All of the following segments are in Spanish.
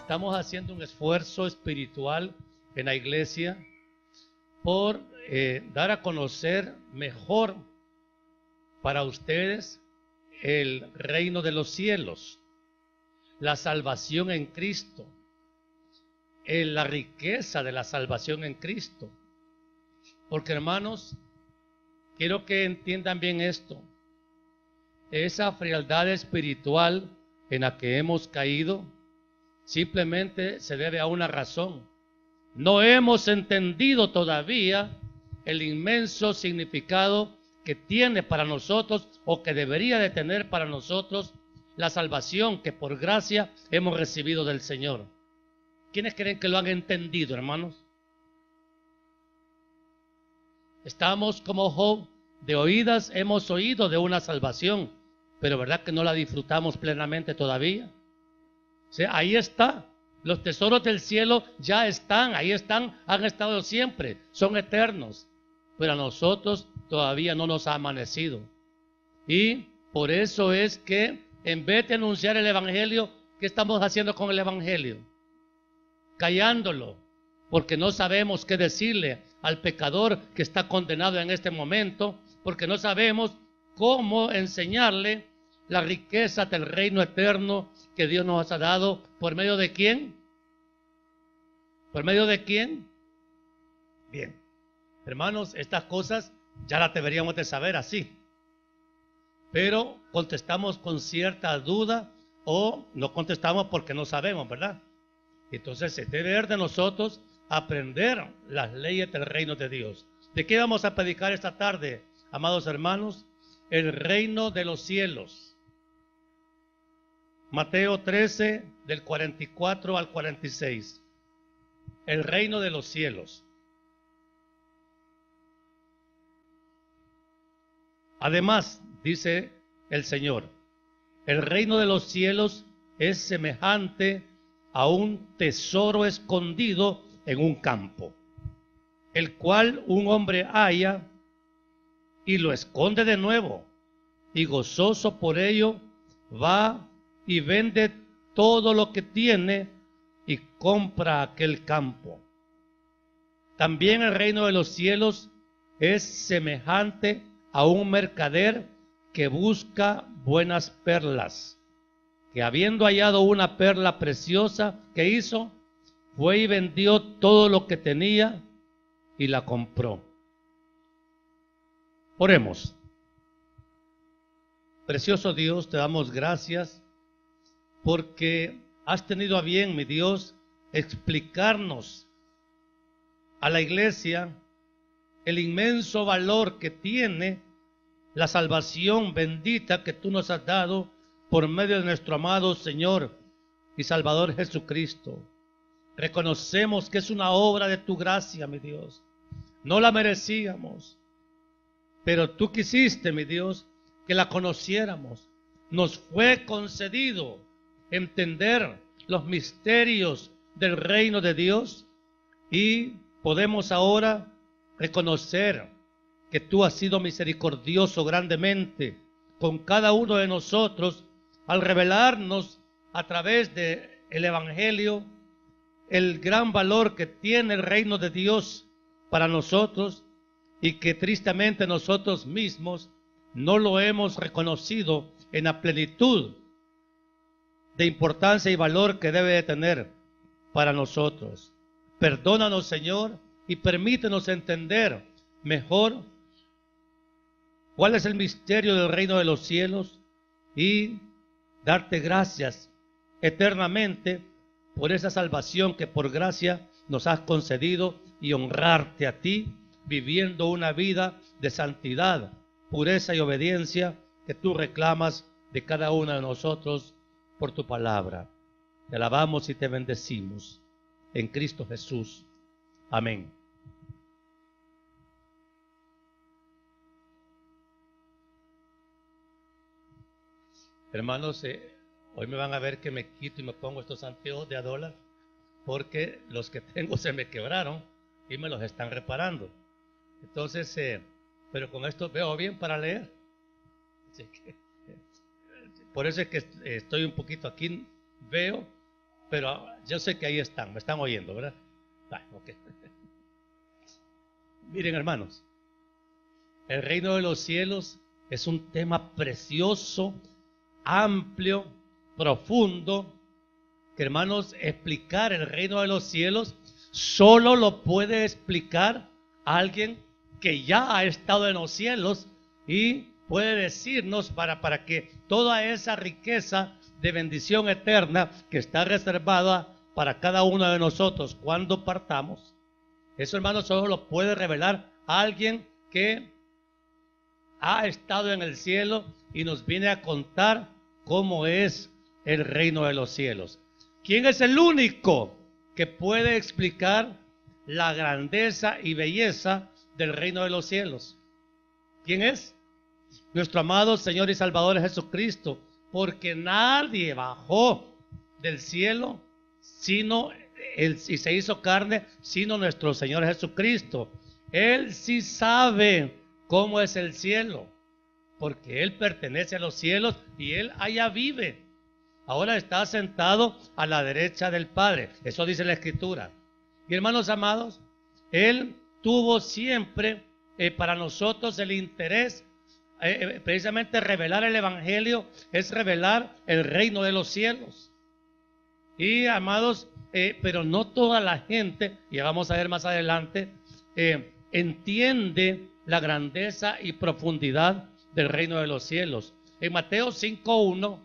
estamos haciendo un esfuerzo espiritual en la iglesia por dar a conocer mejor para ustedes el reino de los cielos, la salvación en Cristo, la riqueza de la salvación en Cristo. Porque, hermanos, quiero que entiendan bien esto. Esa frialdad espiritual en la que hemos caído simplemente se debe a una razón. No hemos entendido todavía el inmenso significado que tiene para nosotros, o que debería de tener para nosotros, la salvación que por gracia hemos recibido del Señor. ¿Quiénes creen que lo han entendido, hermanos? Estamos como Job, de oídas hemos oído de una salvación, pero ¿verdad que no la disfrutamos plenamente todavía? O sea, ahí está. Los tesoros del cielo ya están, ahí están, han estado siempre, son eternos. Pero a nosotros todavía no nos ha amanecido. Y por eso es que en vez de anunciar el evangelio, ¿qué estamos haciendo con el evangelio? Callándolo, porque no sabemos qué decirle al pecador que está condenado en este momento, porque no sabemos cómo enseñarle la riqueza del reino eterno que Dios nos ha dado. ¿Por medio de quién? ¿Por medio de quién? Bien, hermanos, estas cosas ya las deberíamos de saber así, pero contestamos con cierta duda o no contestamos porque no sabemos, ¿verdad? Entonces se debe ver de nosotros aprender las leyes del reino de Dios. ¿De qué vamos a predicar esta tarde, amados hermanos? El reino de los cielos. Mateo 13, del 44 al 46. El reino de los cielos. Además, dice el Señor, el reino de los cielos es semejante a un tesoro escondido en un campo, el cual un hombre halla y lo esconde de nuevo, y gozoso por ello va y vende todo lo que tiene y compra aquel campo. También el reino de los cielos es semejante a un mercader que busca buenas perlas, que habiendo hallado una perla preciosa, ¿qué hizo? Fue y vendió todo lo que tenía y la compró. Oremos. Precioso Dios, te damos gracias porque has tenido a bien, mi Dios, explicarnos a la iglesia el inmenso valor que tiene la salvación bendita que tú nos has dado por medio de nuestro amado Señor y Salvador Jesucristo. Reconocemos que es una obra de tu gracia, mi Dios. No la merecíamos, pero tú quisiste, mi Dios, que la conociéramos. Nos fue concedido entender los misterios del reino de Dios y podemos ahora reconocer que tú has sido misericordioso grandemente con cada uno de nosotros al revelarnos a través del evangelio el gran valor que tiene el reino de Dios para nosotros y que tristemente nosotros mismos no lo hemos reconocido en la plenitud de importancia y valor que debe de tener para nosotros. Perdónanos, Señor, y permítenos entender mejor cuál es el misterio del reino de los cielos y darte gracias eternamente por esa salvación que por gracia nos has concedido y honrarte a ti viviendo una vida de santidad, pureza y obediencia que tú reclamas de cada uno de nosotros por tu palabra. Te alabamos y te bendecimos en Cristo Jesús. Amén. Hermanos, hoy me van a ver que me quito y me pongo estos anteojos de a dólar porque los que tengo se me quebraron y me los están reparando. Entonces, pero con esto veo bien para leer. Así que, por eso es que estoy un poquito aquí, veo pero yo sé que ahí están, me están oyendo, ¿verdad? Okay. Miren, hermanos, el reino de los cielos es un tema precioso, amplio, profundo, que, hermanos, explicar el reino de los cielos solo lo puede explicar alguien que ya ha estado en los cielos y puede decirnos para que toda esa riqueza de bendición eterna que está reservada para cada uno de nosotros cuando partamos, eso, hermanos, solo lo puede revelar alguien que ha estado en el cielo y nos viene a contar cómo es el reino de los cielos. ¿Quién es el único que puede explicar la grandeza y belleza del reino de los cielos? ¿Quién es? Nuestro amado Señor y Salvador Jesucristo, porque nadie bajó del cielo sino Él, y se hizo carne, sino nuestro Señor Jesucristo. Él sí sabe cómo es el cielo, porque Él pertenece a los cielos y Él allá vive. Ahora está sentado a la derecha del Padre. Eso dice la Escritura. Y, hermanos amados, Él tuvo siempre para nosotros el interés, precisamente revelar el Evangelio, es revelar el reino de los cielos. Y, amados, pero no toda la gente, y vamos a ver más adelante, entiende la grandeza y profundidad del reino de los cielos. En Mateo 5:1,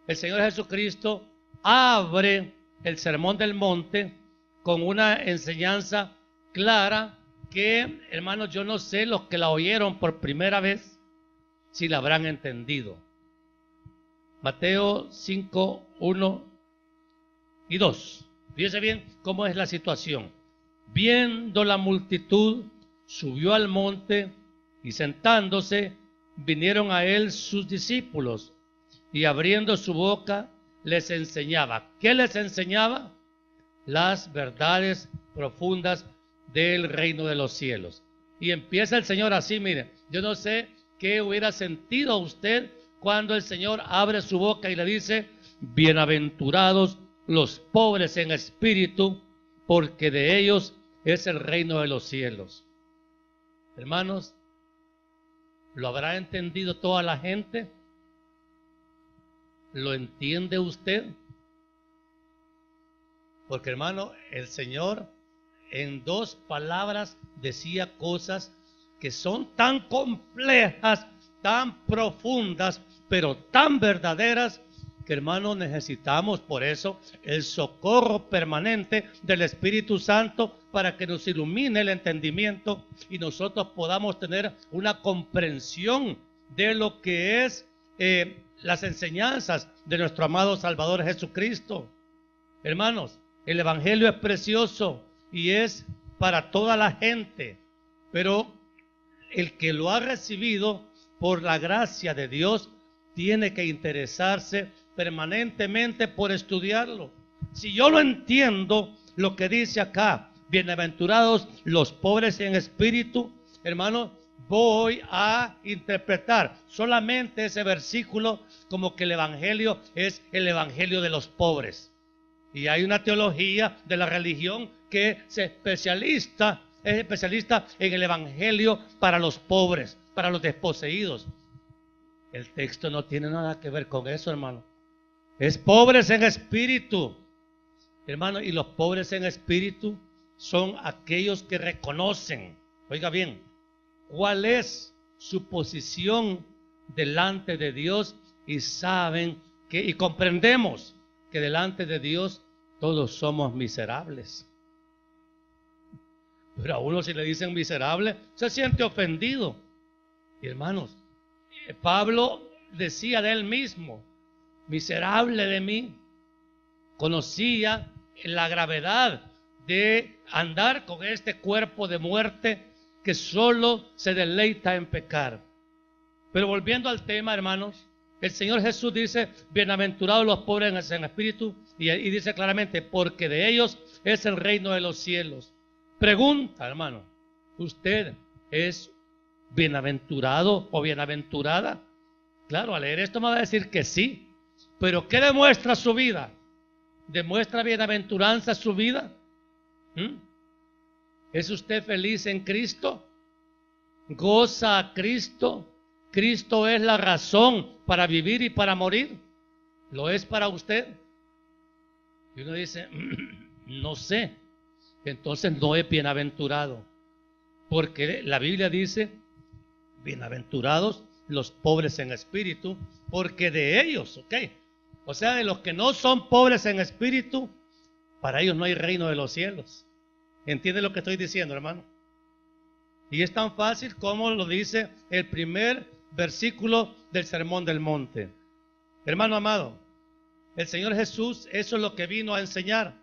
el Señor Jesucristo abre el Sermón del Monte con una enseñanza clara que, hermanos, yo no sé los que la oyeron por primera vez si la habrán entendido. Mateo 5:1 y 2. Fíjese bien cómo es la situación. Viendo la multitud, subió al monte y sentándose, vinieron a él sus discípulos y abriendo su boca les enseñaba. ¿Qué les enseñaba? Las verdades profundas del reino de los cielos. Y empieza el Señor así, mire, yo no sé qué hubiera sentido usted cuando el Señor abre su boca y le dice: bienaventurados los pobres en espíritu, porque de ellos es el reino de los cielos. Hermanos, ¿lo habrá entendido toda la gente? ¿Lo entiende usted? Porque, hermano, el Señor en 2 palabras decía cosas que son tan complejas, tan profundas, pero tan verdaderas, que, hermano, necesitamos por eso el socorro permanente del Espíritu Santo para que nos ilumine el entendimiento y nosotros podamos tener una comprensión de lo que es las enseñanzas de nuestro amado Salvador Jesucristo. Hermanos, el Evangelio es precioso y es para toda la gente, pero el que lo ha recibido por la gracia de Dios tiene que interesarse permanentemente por estudiarlo. Si yo no entiendo lo que dice acá, bienaventurados los pobres en espíritu, hermano, voy a interpretar solamente ese versículo como que el Evangelio es el Evangelio de los pobres. Y hay una teología de la religión que es especialista en el Evangelio para los pobres, para los desposeídos. El texto no tiene nada que ver con eso, hermano. Es pobres en espíritu, hermano, y los pobres en espíritu son aquellos que reconocen, oiga bien, cuál es su posición delante de Dios y saben que, y comprendemos que delante de Dios todos somos miserables. Pero a uno, si le dicen miserable, se siente ofendido. Y, hermanos, Pablo decía de él mismo: miserable de mí. Conocía la gravedad de andar con este cuerpo de muerte que solo se deleita en pecar. Pero volviendo al tema, hermanos, el Señor Jesús dice: bienaventurados los pobres en espíritu, y dice claramente: porque de ellos es el reino de los cielos. Pregunta, hermano, ¿usted es bienaventurado o bienaventurada? Claro, al leer esto me va a decir que sí, pero ¿qué demuestra su vida? ¿Demuestra bienaventuranza su vida? ¿Es usted feliz en Cristo? ¿Goza a Cristo? ¿Cristo es la razón para vivir y para morir? ¿Lo es para usted? Y uno dice, no sé. Entonces no es bienaventurado. Porque la Biblia dice, bienaventurados los pobres en espíritu, porque de ellos, o sea, de los que no son pobres en espíritu, para ellos no hay reino de los cielos. ¿Entiende lo que estoy diciendo, hermano? Y es tan fácil como lo dice el primer versículo del Sermón del Monte. Hermano amado, el Señor Jesús, eso es lo que vino a enseñar,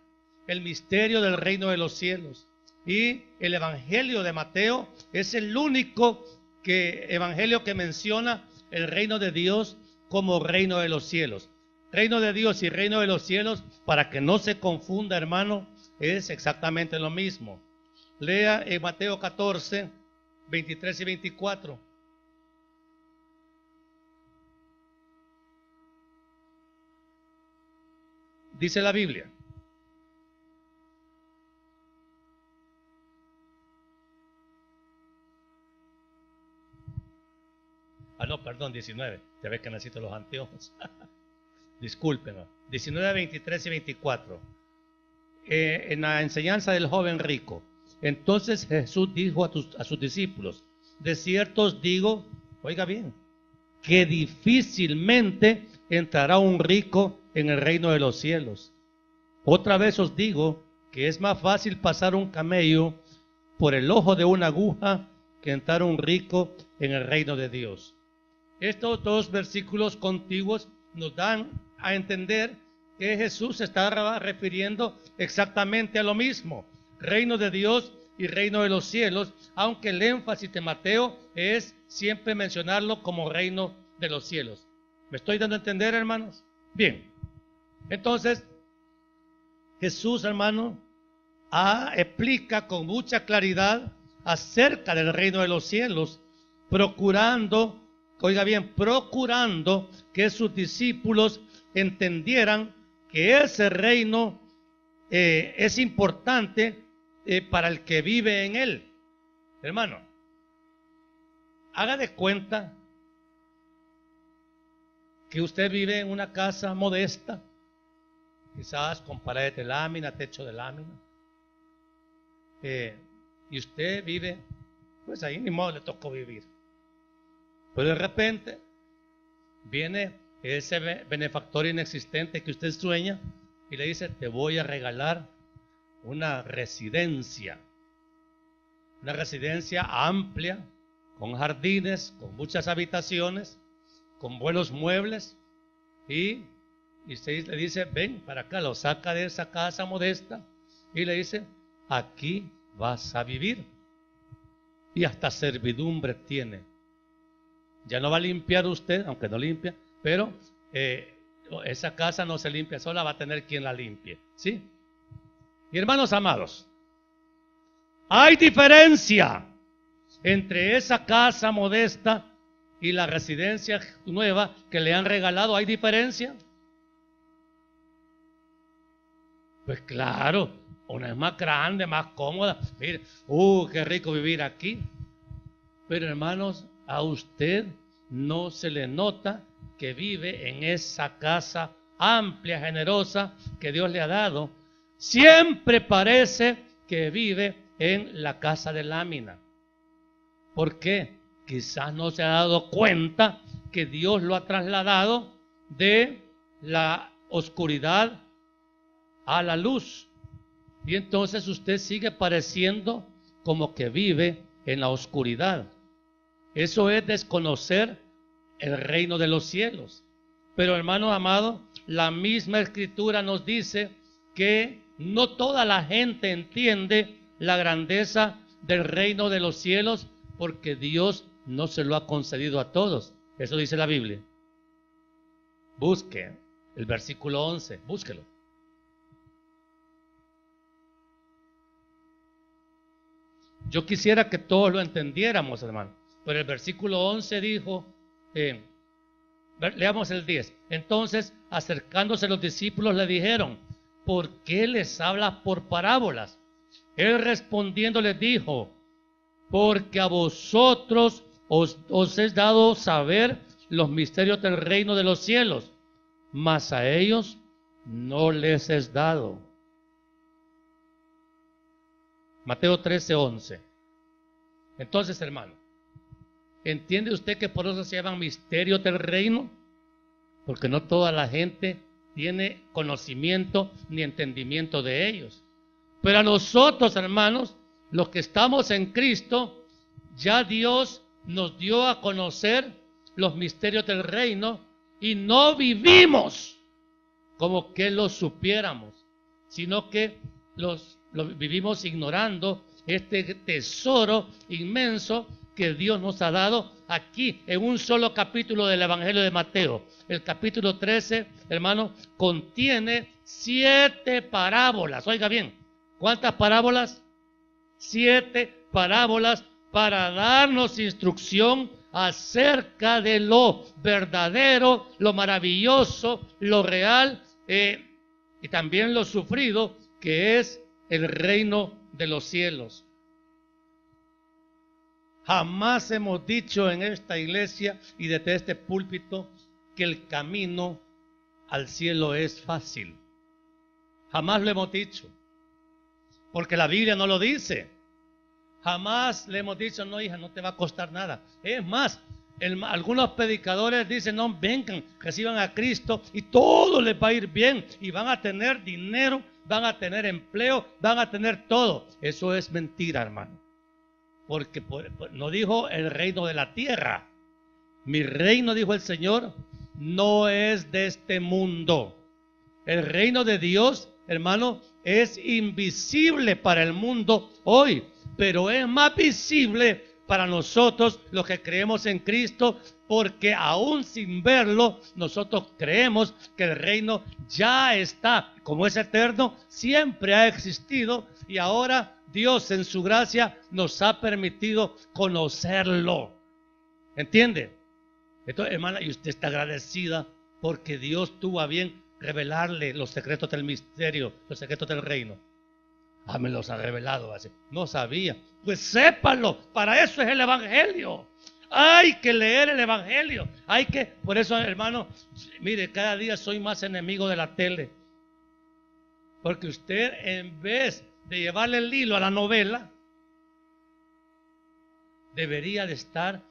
el misterio del reino de los cielos. Y el Evangelio de Mateo es el único evangelio que menciona el reino de Dios como reino de los cielos. Reino de Dios y reino de los cielos, para que no se confunda, hermano, es exactamente lo mismo. Lea en Mateo 14, 23 y 24. Dice la Biblia. No, perdón, 19. Ya ves que necesito los anteojos. Discúlpenme. 19, 23 y 24. En la enseñanza del joven rico. Entonces Jesús dijo a sus discípulos, de cierto os digo, oiga bien, que difícilmente entrará un rico en el reino de los cielos. Otra vez os digo que es más fácil pasar un camello por el ojo de una aguja que entrar un rico en el reino de Dios. Estos dos versículos contiguos nos dan a entender que Jesús se está refiriendo exactamente a lo mismo, reino de Dios y reino de los cielos, aunque el énfasis de Mateo es siempre mencionarlo como reino de los cielos. ¿Me estoy dando a entender, hermanos? Bien, entonces Jesús, hermano, explica con mucha claridad acerca del reino de los cielos, procurando, oiga bien, procurando que sus discípulos entendieran que ese reino es importante para el que vive en él. Hermano, haga de cuenta que usted vive en una casa modesta, quizás con paredes de lámina, techo de lámina, y usted vive, pues ahí ni modo le tocó vivir. Pero de repente viene ese benefactor inexistente que usted sueña y le dice, te voy a regalar una residencia amplia, con jardines, con muchas habitaciones, con buenos muebles, y usted le dice, ven para acá, lo saca de esa casa modesta y le dice, aquí vas a vivir, y hasta servidumbre tiene. Ya no va a limpiar usted, aunque no limpia, pero esa casa no se limpia sola, va a tener quien la limpie, ¿sí? Y hermanos amados, hay diferencia entre esa casa modesta y la residencia nueva que le han regalado. ¿Hay diferencia? Pues claro, una es más grande, más cómoda. Mire, qué rico vivir aquí. Pero hermanos, a usted no se le nota que vive en esa casa amplia, generosa que Dios le ha dado. Siempre parece que vive en la casa de lámina. ¿Por qué? Quizás no se ha dado cuenta que Dios lo ha trasladado de la oscuridad a la luz. Y entonces usted sigue pareciendo como que vive en la oscuridad. Eso es desconocer el reino de los cielos. Pero hermano amado, la misma escritura nos dice que no toda la gente entiende la grandeza del reino de los cielos, porque Dios no se lo ha concedido a todos. Eso dice la Biblia. Busque el versículo 11, búsquelo. Yo quisiera que todos lo entendiéramos, hermano. Pero el versículo 11 dijo, leamos el 10. Entonces, acercándose los discípulos, le dijeron, ¿por qué les hablas por parábolas? Él respondiendo les dijo, porque a vosotros os es dado saber los misterios del reino de los cielos, mas a ellos no les es dado. Mateo 13:11. Entonces, hermano, ¿entiende usted que por eso se llaman misterios del reino? Porque no toda la gente tiene conocimiento ni entendimiento de ellos. Pero a nosotros, hermanos, los que estamos en Cristo, ya Dios nos dio a conocer los misterios del reino y no vivimos como que los supiéramos, sino que los vivimos ignorando este tesoro inmenso que Dios nos ha dado aquí en un solo capítulo del Evangelio de Mateo. El capítulo 13, hermano, contiene 7 parábolas. Oiga bien, ¿cuántas parábolas? 7 parábolas para darnos instrucción acerca de lo verdadero, lo maravilloso, lo real y también lo sufrido, que es el reino de los cielos. Jamás hemos dicho en esta iglesia y desde este púlpito que el camino al cielo es fácil. Jamás lo hemos dicho, porque la Biblia no lo dice. Jamás le hemos dicho, no hija, no te va a costar nada. Es más, algunos predicadores dicen, no, vengan, reciban a Cristo y todo les va a ir bien y van a tener dinero, van a tener empleo, van a tener todo. Eso es mentira, hermano. Porque no dijo el reino de la tierra. Mi reino, dijo el Señor, no es de este mundo. El reino de Dios, hermano, es invisible para el mundo hoy, pero es más visible para nosotros los que creemos en Cristo, porque aún sin verlo, nosotros creemos que el reino ya está. Como es eterno, siempre ha existido y ahora Dios en su gracia nos ha permitido conocerlo. ¿Entiende? Entonces, hermana, y usted está agradecida porque Dios tuvo a bien revelarle los secretos del misterio, los secretos del reino. Me los ha revelado así. No sabía. Pues sépalo, para eso es el evangelio. Hay que leer el evangelio. Por eso, hermano, mire, cada día soy más enemigo de la tele. Porque usted, en vez de llevarle el hilo a la novela, debería de estar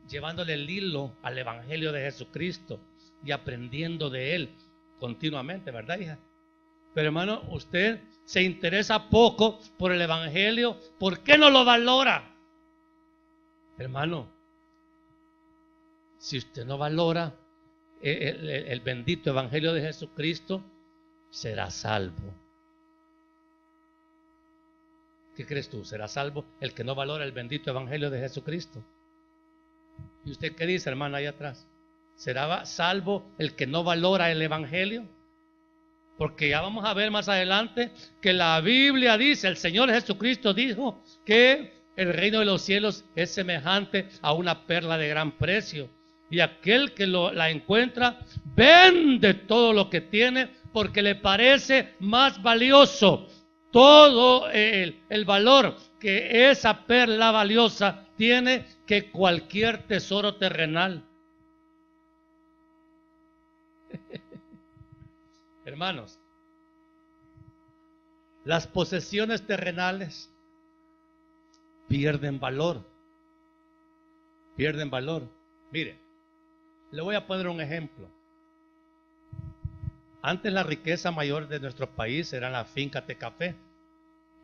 llevándole el hilo al evangelio de Jesucristo y aprendiendo de él continuamente, ¿verdad, hija? Pero, hermano, usted se interesa poco por el evangelio. ¿Por qué no lo valora? Hermano, si usted no valora el bendito evangelio de Jesucristo, será salvo. ¿Qué crees tú? ¿Será salvo el que no valora el bendito evangelio de Jesucristo? ¿Y usted qué dice, hermana, ahí atrás? ¿Será salvo el que no valora el evangelio? Porque ya vamos a ver más adelante que la Biblia dice, el Señor Jesucristo dijo que el reino de los cielos es semejante a una perla de gran precio. Y aquel que la encuentra vende todo lo que tiene porque le parece más valioso todo el valor que esa perla valiosa tiene que cualquier tesoro terrenal. Hermanos, las posesiones terrenales pierden valor. Pierden valor. Mire, le voy a poner un ejemplo. Antes la riqueza mayor de nuestro país eran las fincas de café.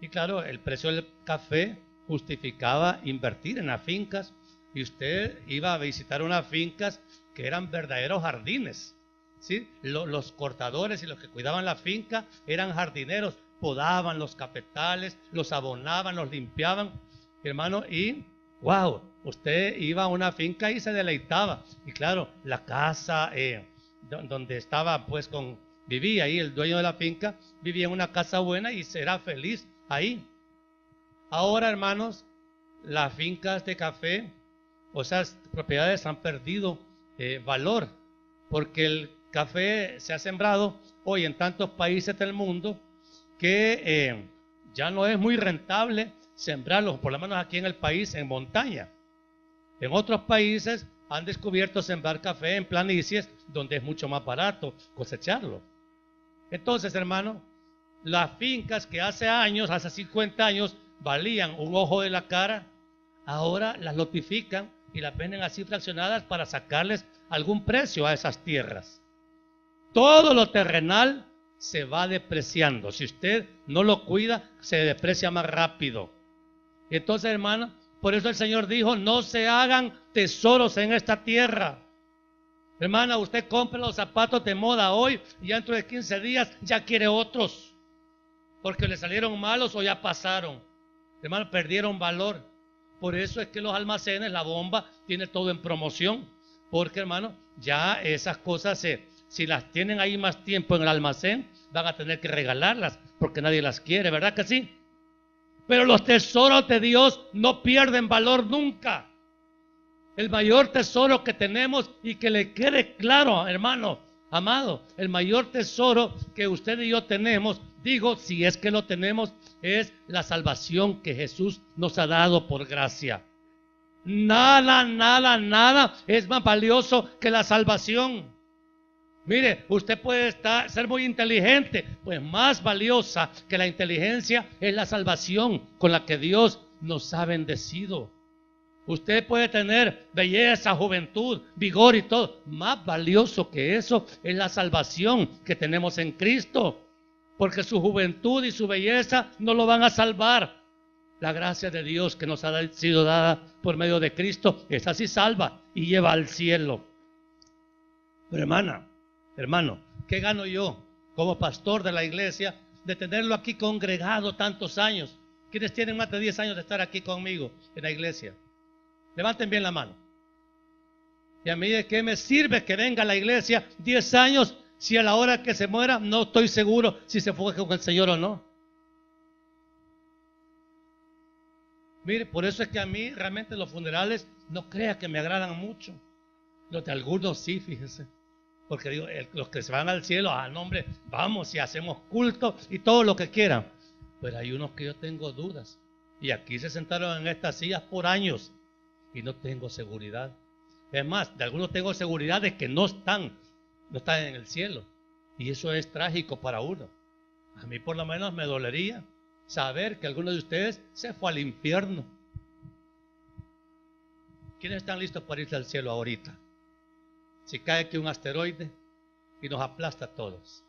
Y claro, el precio del café justificaba invertir en las fincas. Y usted iba a visitar unas fincas que eran verdaderos jardines. ¿Sí? Los cortadores y los que cuidaban la finca eran jardineros. Podaban los cafetales, los abonaban, los limpiaban. Hermano, y wow, usted iba a una finca y se deleitaba. Y claro, la casa donde estaba pues vivía ahí el dueño de la finca, vivía en una casa buena y será feliz ahí. Ahora, hermanos, las fincas de café, o esas propiedades han perdido valor, porque el café se ha sembrado hoy en tantos países del mundo que ya no es muy rentable sembrarlos, por lo menos aquí en el país, en montaña. En otros países han descubierto sembrar café en planicies donde es mucho más barato cosecharlo. Entonces, hermano, las fincas que hace años, hace 50 años, valían un ojo de la cara, ahora las lotifican y las venden así fraccionadas para sacarles algún precio a esas tierras. Todo lo terrenal se va depreciando. Si usted no lo cuida, se deprecia más rápido. Entonces, hermano, por eso el Señor dijo, no se hagan tesoros en esta tierra. Hermana, usted compra los zapatos de moda hoy y dentro de 15 días ya quiere otros. Porque le salieron malos o ya pasaron. Hermano, perdieron valor. Por eso es que los almacenes, la bomba, tiene todo en promoción. Porque, hermano, ya esas cosas, si las tienen ahí más tiempo en el almacén, van a tener que regalarlas porque nadie las quiere, ¿verdad que sí? Pero los tesoros de Dios no pierden valor nunca. El mayor tesoro que tenemos, y que le quede claro, hermano, amado, el mayor tesoro que usted y yo tenemos, digo, si es que lo tenemos, es la salvación que Jesús nos ha dado por gracia. Nada, nada, nada es más valioso que la salvación. Mire, usted puede ser muy inteligente, pues más valiosa que la inteligencia es la salvación con la que Dios nos ha bendecido. Usted puede tener belleza, juventud, vigor y todo. Más valioso que eso es la salvación que tenemos en Cristo. Porque su juventud y su belleza no lo van a salvar. La gracia de Dios que nos ha sido dada por medio de Cristo, esa sí salva y lleva al cielo. Pero hermano, ¿qué gano yo como pastor de la iglesia de tenerlo aquí congregado tantos años? ¿Quiénes tienen más de 10 años de estar aquí conmigo en la iglesia? Levanten bien la mano. ¿Y a mí de qué me sirve que venga a la iglesia 10 años si a la hora que se muera no estoy seguro si se fue con el Señor o no? Mire, por eso es que a mí realmente los funerales no crea que me agradan mucho. Los de algunos sí, fíjese. Porque digo, los que se van al cielo, no hombre, vamos y hacemos culto y todo lo que quieran. Pero hay unos que yo tengo dudas. Y aquí se sentaron en estas sillas por años. Y no tengo seguridad. Es más, de algunos tengo seguridad de que no están en el cielo. Y eso es trágico para uno. A mí por lo menos me dolería saber que alguno de ustedes se fue al infierno. ¿Quiénes están listos para irse al cielo ahorita? Si cae aquí un asteroide y nos aplasta a todos.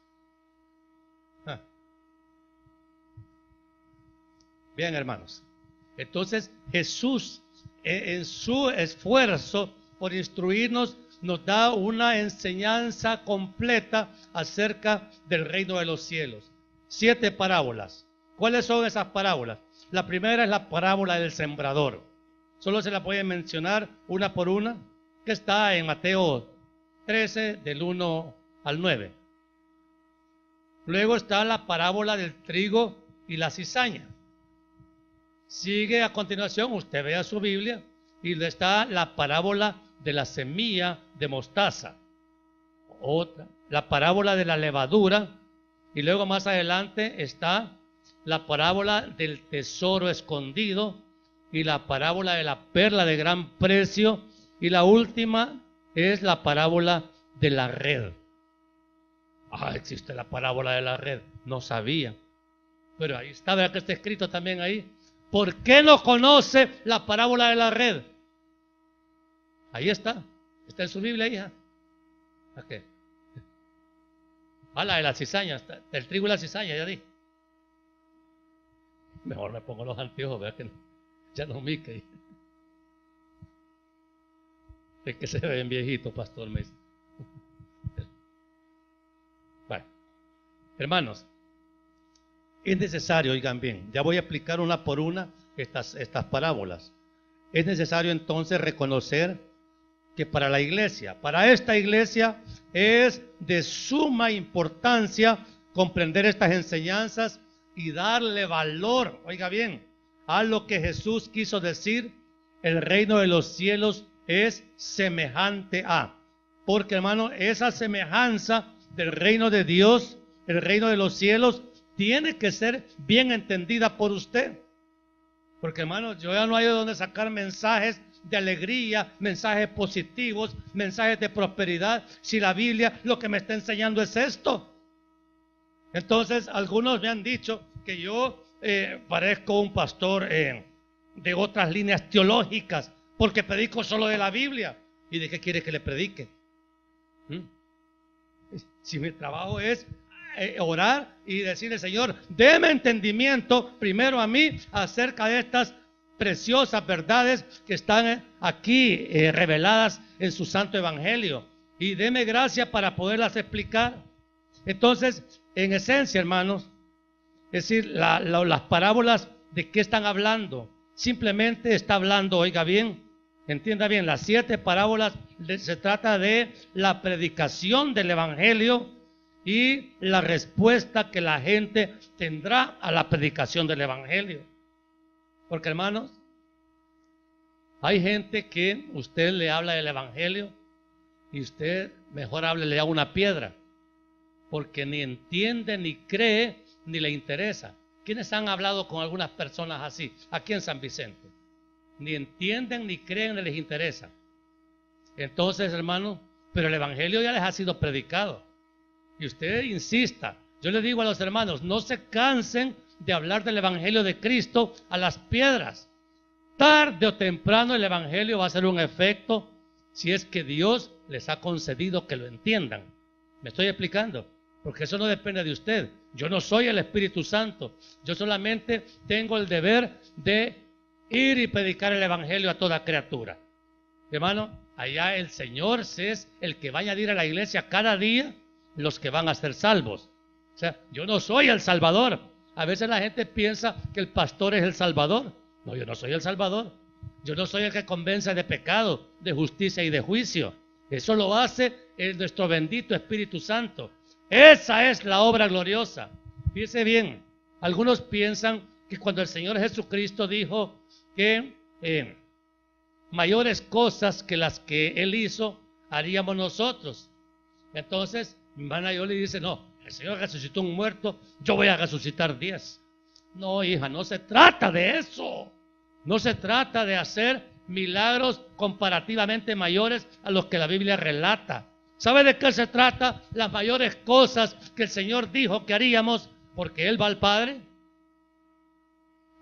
Bien, hermanos. Entonces Jesús, en su esfuerzo por instruirnos, nos da una enseñanza completa acerca del reino de los cielos. 7 parábolas. ¿Cuáles son esas parábolas? La primera es la parábola del sembrador. Solo se la puede mencionar una por una, que está en Mateo 13, del 1 al 9. Luego está la parábola del trigo y la cizaña. Sigue a continuación, usted vea su Biblia, y está la parábola de la semilla de mostaza. Otra, la parábola de la levadura, y luego más adelante está la parábola del tesoro escondido y la parábola de la perla de gran precio, y la última es la parábola de la red. Existe la parábola de la red, no sabía, pero ahí está, ¿verdad que está escrito también ahí? ¿Por qué no conoce la parábola de la red? Ahí está en su Biblia, hija. ¿A qué? La de la cizaña, del trigo y la cizaña, ya di. Mejor me pongo los anteojos, ¿verdad que ya no mique? Es que se ven viejitos, pastor, me dice. Bueno, hermanos, es necesario, oigan bien, ya voy a explicar una por una estas parábolas. Es necesario entonces reconocer que para la iglesia, para esta iglesia, es de suma importancia comprender estas enseñanzas y darle valor, oiga bien, a lo que Jesús quiso decir: el reino de los cielos es semejante a. Porque, hermano, esa semejanza del reino de Dios, el reino de los cielos, tiene que ser bien entendida por usted. Porque, hermano, yo ya no hay de dónde sacar mensajes de alegría, mensajes positivos, mensajes de prosperidad, si la Biblia lo que me está enseñando es esto. Entonces, algunos me han dicho que yo parezco un pastor de otras líneas teológicas, porque predico solo de la Biblia. ¿Y de qué quiere que le predique? Si mi trabajo es orar y decirle, Señor, déme entendimiento primero a mí acerca de estas preciosas verdades que están aquí reveladas en su santo evangelio, y déme gracia para poderlas explicar. Entonces, en esencia, hermanos, es decir, las parábolas, ¿de qué están hablando? Simplemente está hablando, oiga bien, entienda bien, las 7 parábolas se trata de la predicación del evangelio y la respuesta que la gente tendrá a la predicación del evangelio. Porque, hermanos, hay gente que usted le habla del evangelio y usted mejor háblele a una piedra, porque ni entiende, ni cree, ni le interesa. ¿Quiénes han hablado con algunas personas así aquí en San Vicente? Ni entienden, ni creen, ni les interesa. Entonces, hermano, pero el evangelio ya les ha sido predicado. Y usted insista. Yo le digo a los hermanos, no se cansen de hablar del evangelio de Cristo a las piedras. Tarde o temprano el evangelio va a hacer un efecto si es que Dios les ha concedido que lo entiendan. ¿Me estoy explicando? Porque eso no depende de usted. Yo no soy el Espíritu Santo. Yo solamente tengo el deber de ir y predicar el evangelio a toda criatura. Hermano, allá el Señor es el que va a añadir a la iglesia cada día los que van a ser salvos. O sea, yo no soy el Salvador. A veces la gente piensa que el pastor es el Salvador. No, yo no soy el Salvador. Yo no soy el que convence de pecado, de justicia y de juicio. Eso lo hace nuestro bendito Espíritu Santo. Esa es la obra gloriosa. Fíjese bien, algunos piensan que cuando el Señor Jesucristo dijo que mayores cosas que las que Él hizo, haríamos nosotros. Entonces, mi hermana yo le dice, no, el Señor resucitó un muerto, yo voy a resucitar 10. No, hija, no se trata de eso. No se trata de hacer milagros comparativamente mayores a los que la Biblia relata. ¿Sabe de qué se trata? Las mayores cosas que el Señor dijo que haríamos, porque Él va al Padre.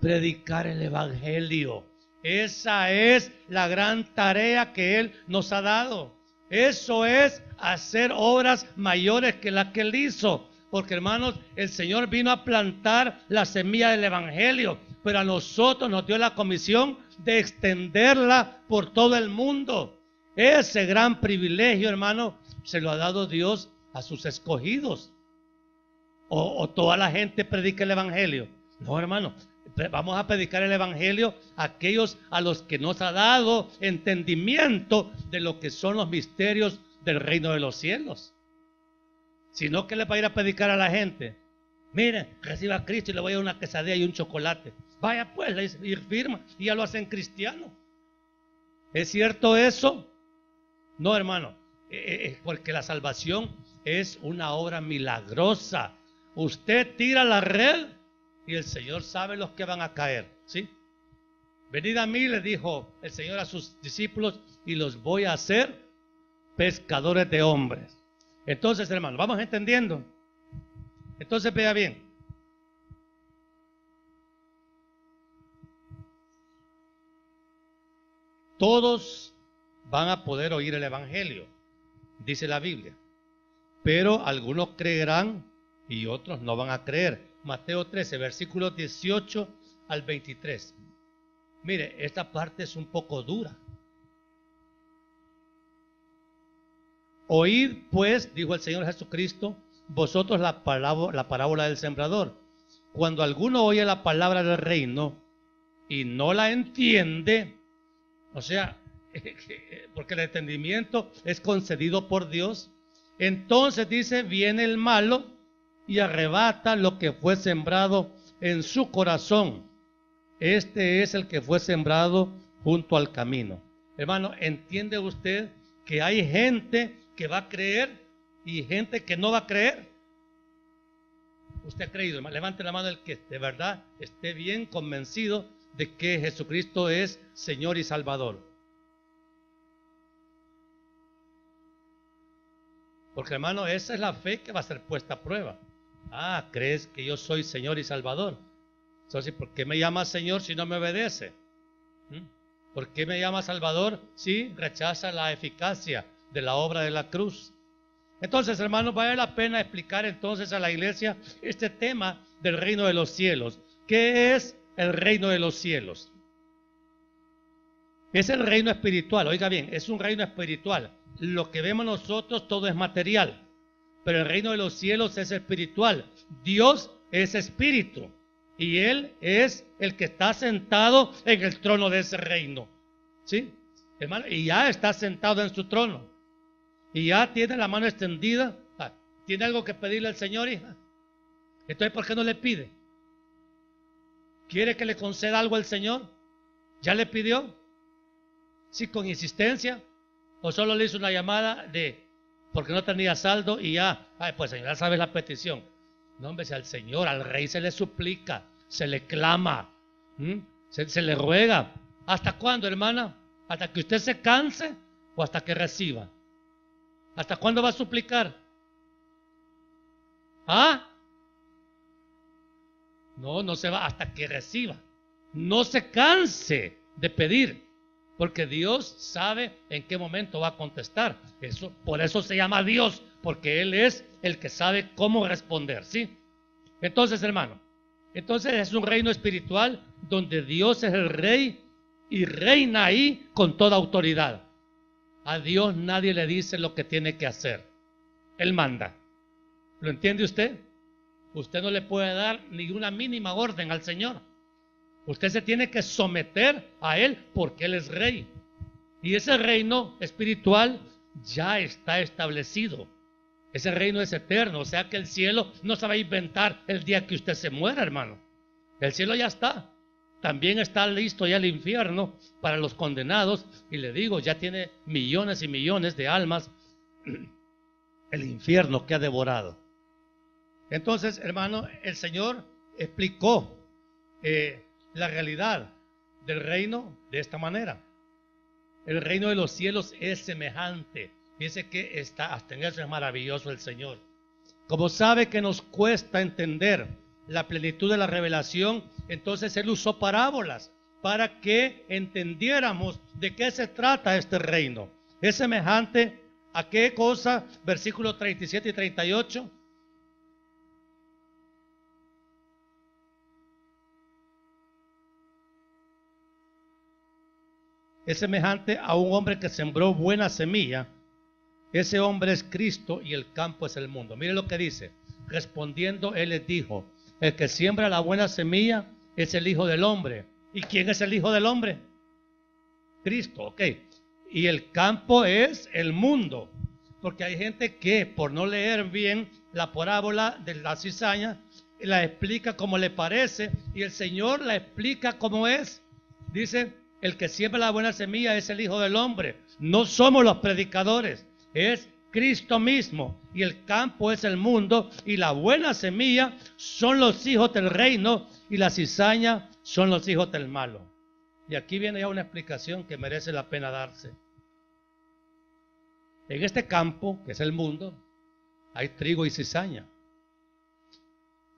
Predicar el evangelio. Esa es la gran tarea que Él nos ha dado. Eso es hacer obras mayores que las que Él hizo. Porque, hermanos, el Señor vino a plantar la semilla del evangelio, pero a nosotros nos dio la comisión de extenderla por todo el mundo. Ese gran privilegio, hermano, se lo ha dado Dios a sus escogidos. O toda la gente predica el evangelio. No, hermano, vamos a predicar el evangelio a aquellos a los que nos ha dado entendimiento de lo que son los misterios del reino de los cielos. Sino que le va a ir a predicar a la gente. Miren, reciba a Cristo y le voy a dar una quesadilla y un chocolate. Vaya pues, le dice, y firma, y ya lo hacen cristiano. ¿Es cierto eso? No, hermano, porque la salvación es una obra milagrosa. Usted tira la red y el Señor sabe los que van a caer, ¿sí? Venid a mí, le dijo el Señor a sus discípulos, y los voy a hacer pescadores de hombres. Entonces, hermano, vamos entendiendo. Entonces, vea bien. Todos van a poder oír el evangelio, dice la Biblia. Pero algunos creerán y otros no van a creer. Mateo 13, versículos 18 al 23. Mire, esta parte es un poco dura. Oíd pues, dijo el Señor Jesucristo, vosotros la parábola del sembrador. Cuando alguno oye la palabra del reino y no la entiende, o sea, porque el entendimiento es concedido por Dios, entonces dice, viene el malo y arrebata lo que fue sembrado en su corazón. Este es el que fue sembrado junto al camino. Hermano, ¿entiende usted que hay gente que va a creer y gente que no va a creer? usted ha creído? Levante la mano el que de verdad esté bien convencido de que Jesucristo es Señor y Salvador. Porque hermano, esa es la fe que va a ser puesta a prueba. Ah, ¿crees que yo soy Señor y Salvador? Entonces, ¿por qué me llama Señor si no me obedece? ¿Por qué me llama Salvador si rechaza la eficacia de la obra de la cruz? Entonces, hermanos, vale la pena explicar entonces a la iglesia este tema del reino de los cielos. ¿Qué es el reino de los cielos? Es el reino espiritual. Oiga bien, es un reino espiritual. Lo que vemos nosotros todo es material, pero el reino de los cielos es espiritual. Dios es espíritu y Él es el que está sentado en el trono de ese reino. ¿Sí? Hermano, y ya está sentado en su trono. Y ya tiene la mano extendida. ¿Tiene algo que pedirle al Señor, hija? Entonces, ¿por qué no le pide? ¿Quiere que le conceda algo al Señor? ¿Ya le pidió? Sí, con insistencia. ¿O solo le hizo una llamada de porque no tenía saldo y ya? Ay, pues Señor, ya sabes la petición. No, hombre, si al Señor, al Rey se le suplica, se le clama, se le ruega. ¿Hasta cuándo, hermana? ¿Hasta que usted se canse o hasta que reciba? ¿Hasta cuándo va a suplicar? ¿Ah? No, no se va hasta que reciba. No se canse de pedir, porque Dios sabe en qué momento va a contestar. Eso, por eso se llama Dios, porque Él es el que sabe cómo responder, ¿sí? Entonces, hermano, entonces es un reino espiritual donde Dios es el rey y reina ahí con toda autoridad. A Dios nadie le dice lo que tiene que hacer. Él manda. ¿Lo entiende usted? Usted no le puede dar ni una mínima orden al Señor. Usted se tiene que someter a Él porque Él es rey. Y ese reino espiritual ya está establecido. Ese reino es eterno, o sea que el cielo no se va a inventar el día que usted se muera, hermano. El cielo ya está. También está listo ya el infierno para los condenados. Y le digo, ya tiene millones y millones de almas el infierno que ha devorado. Entonces, hermano, el Señor explicó la realidad del reino de esta manera. El reino de los cielos es semejante. Dice que está, hasta en eso es maravilloso el Señor. Como sabe que nos cuesta entender la plenitud de la revelación, entonces Él usó parábolas para que entendiéramos de qué se trata este reino. Es semejante a qué cosa, versículos 37 y 38. Es semejante a un hombre que sembró buena semilla. Ese hombre es Cristo y el campo es el mundo. Mire lo que dice. Respondiendo, Él les dijo: el que siembra la buena semilla es el Hijo del Hombre. ¿Y quién es el Hijo del Hombre? Cristo, ok. Y el campo es el mundo. Porque hay gente que por no leer bien la parábola de la cizaña, la explica como le parece y el Señor la explica como es. Dice: el que siembra la buena semilla es el Hijo del Hombre. No somos los predicadores, es Cristo mismo. Y el campo es el mundo y la buena semilla son los hijos del reino y la cizaña son los hijos del malo. Y aquí viene ya una explicación que merece la pena darse. En este campo, que es el mundo, hay trigo y cizaña.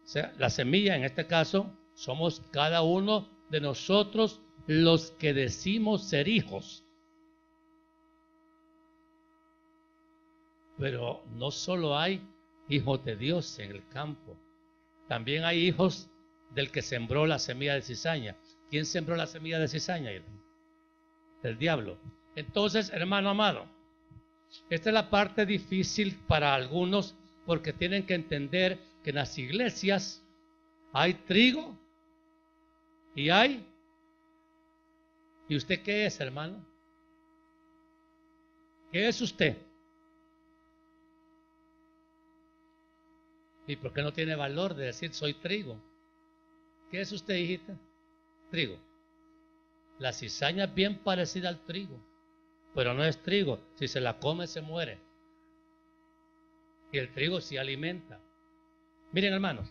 O sea, la semilla en este caso somos cada uno de nosotros los que decimos ser hijos. Pero no solo hay hijos de Dios en el campo, también hay hijos del que sembró la semilla de cizaña. ¿Quién sembró la semilla de cizaña? El diablo. Entonces, hermano amado, esta es la parte difícil para algunos porque tienen que entender que en las iglesias hay trigo y hay... ¿Y usted qué es, hermano? ¿Qué es usted? ¿Y por qué no tiene valor de decir soy trigo? ¿Qué es usted, hijita? Trigo. La cizaña es bien parecida al trigo, pero no es trigo. Si se la come, se muere. Y el trigo sí alimenta. Miren, hermanos,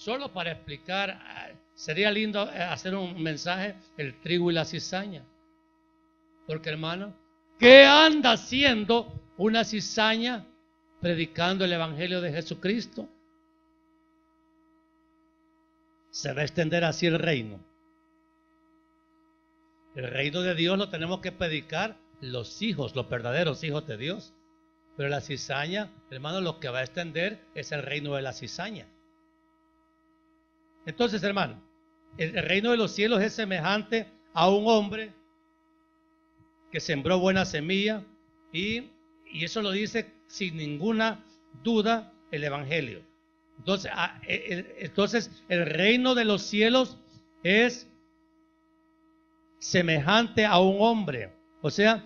solo para explicar, sería lindo hacer un mensaje, el trigo y la cizaña. Porque hermano, ¿qué anda haciendo una cizaña predicando el Evangelio de Jesucristo? Se va a extender así el reino. El reino de Dios lo tenemos que predicar los hijos, los verdaderos hijos de Dios. Pero la cizaña, hermano, lo que va a extender es el reino de la cizaña. Entonces, hermano, el reino de los cielos es semejante a un hombre que sembró buena semilla y eso lo dice sin ninguna duda el Evangelio. Entonces, el reino de los cielos es semejante a un hombre. O sea,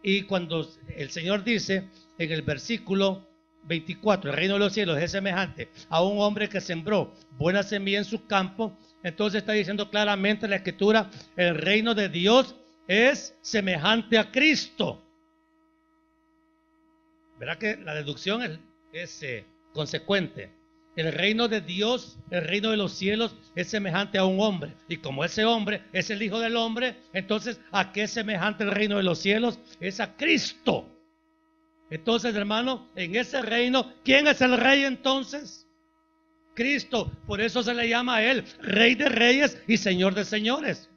y cuando el Señor dice en el versículo 24, el reino de los cielos es semejante a un hombre que sembró buena semilla en su campo, entonces está diciendo claramente la Escritura, el reino de Dios es semejante a Cristo. ¿Verdad que la deducción es consecuente? El reino de Dios, el reino de los cielos es semejante a un hombre. Y como ese hombre es el Hijo del Hombre, entonces ¿a qué es semejante el reino de los cielos? Es a Cristo. Entonces, hermano, en ese reino, ¿quién es el rey entonces? Cristo. Por eso se le llama a él Rey de Reyes y Señor de Señores.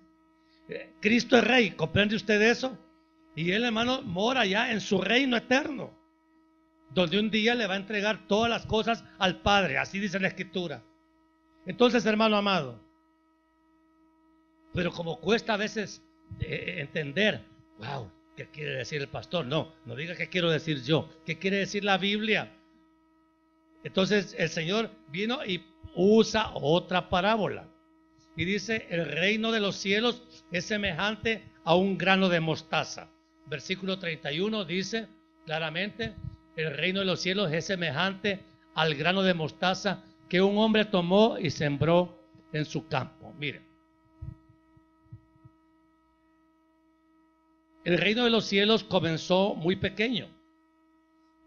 Cristo es Rey, ¿comprende usted eso? Y él, hermano, mora ya en su reino eterno, donde un día le va a entregar todas las cosas al Padre, así dice la Escritura. Entonces, hermano amado, pero como cuesta a veces entender, wow, ¿qué quiere decir el pastor? No diga qué quiero decir yo, ¿qué quiere decir la Biblia? Entonces el Señor vino y usa otra parábola y dice, el reino de los cielos es semejante a un grano de mostaza. Versículo 31 dice claramente, el reino de los cielos es semejante al grano de mostaza que un hombre tomó y sembró en su campo. Miren, el reino de los cielos comenzó muy pequeño.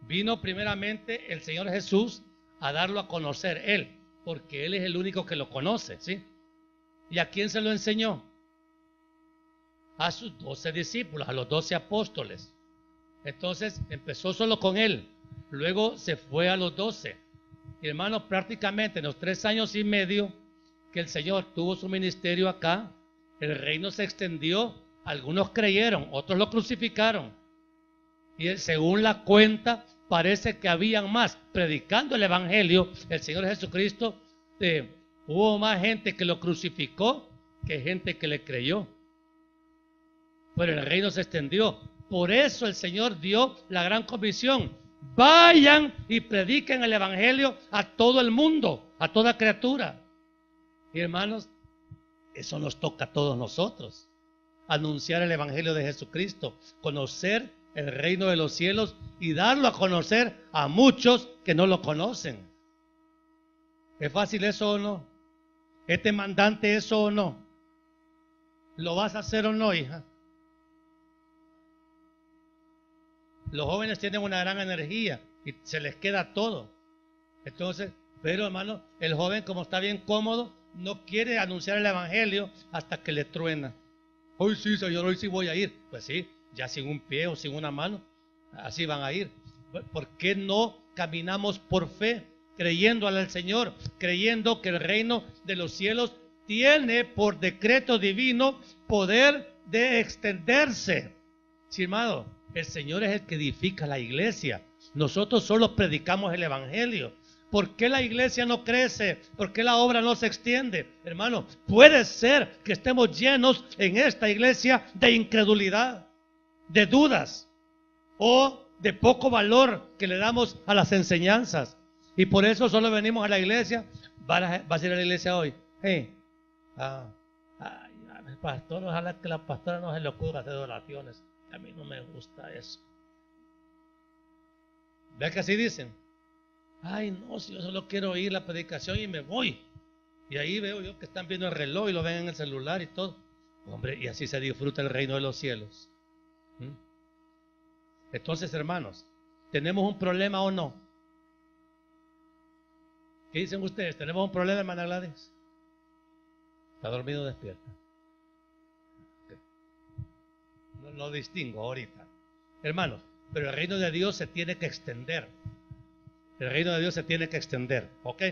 Vino primeramente el Señor Jesús a darlo a conocer Él, porque Él es el único que lo conoce, ¿sí? ¿Y a quién se lo enseñó? A sus 12 discípulos, a los 12 apóstoles. Entonces empezó solo con Él, luego se fue a los 12. Y hermanos, prácticamente en los 3 años y medio que el Señor tuvo su ministerio acá, el reino se extendió, algunos creyeron, otros lo crucificaron. Y según la cuenta, parece que habían más predicando el Evangelio, el Señor Jesucristo, hubo más gente que lo crucificó que gente que le creyó. Pero el reino se extendió. Por eso el Señor dio la gran comisión. Vayan y prediquen el Evangelio a todo el mundo, a toda criatura. Y hermanos, eso nos toca a todos nosotros. Anunciar el Evangelio de Jesucristo, conocer el reino de los cielos y darlo a conocer a muchos que no lo conocen. ¿Es fácil eso o no? ¿Es demandante eso o no? ¿Lo vas a hacer o no, hija? Los jóvenes tienen una gran energía y se les queda todo. Entonces, pero hermano, el joven como está bien cómodo, no quiere anunciar el Evangelio hasta que le truena. Hoy sí, Señor, hoy sí voy a ir. Pues sí, ya sin un pie o sin una mano, así van a ir. ¿Por qué no caminamos por fe, creyendo al Señor, creyendo que el reino de los cielos tiene por decreto divino poder de extenderse? Sí, hermano, el Señor es el que edifica la iglesia. Nosotros solo predicamos el Evangelio. ¿Por qué la iglesia no crece? ¿Por qué la obra no se extiende? Hermano, puede ser que estemos llenos en esta iglesia de incredulidad, de dudas o de poco valor que le damos a las enseñanzas. Y por eso solo venimos a la iglesia. ¿Vas a ir a la iglesia hoy? Hey, el pastor, ojalá que la pastora no se le ocurra hacer oraciones. A mí no me gusta eso. ¿Ve que así dicen? Ay, no, si yo solo quiero oír la predicación y me voy. Y ahí veo yo que están viendo el reloj y lo ven en el celular y todo. Hombre, y así se disfruta el reino de los cielos. Entonces, hermanos, ¿tenemos un problema o no? ¿Qué dicen ustedes? ¿Tenemos un problema, hermana Gladys? ¿Está dormido o despierta? No lo distingo ahorita. Hermanos, pero el reino de Dios se tiene que extender. El reino de Dios se tiene que extender, ¿ok?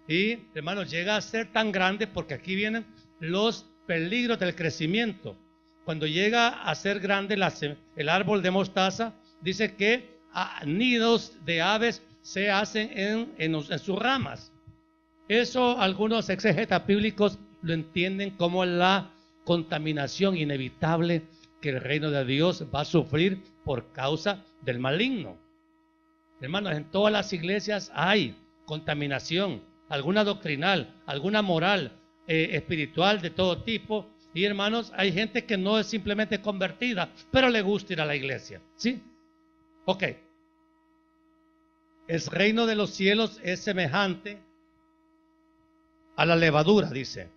Y, hermanos, llega a ser tan grande porque aquí vienen los peligros del crecimiento. Cuando llega a ser grande el árbol de mostaza, dice que nidos de aves se hacen en sus ramas. Eso algunos exegetas bíblicos lo entienden como la contaminación inevitable que el reino de Dios va a sufrir por causa del maligno. Hermanos, en todas las iglesias hay contaminación, alguna doctrinal, alguna moral, espiritual de todo tipo. Y hermanos, hay gente que no es simplemente convertida, pero le gusta ir a la iglesia, ¿sí? Ok. El reino de los cielos es semejante a la levadura, dice.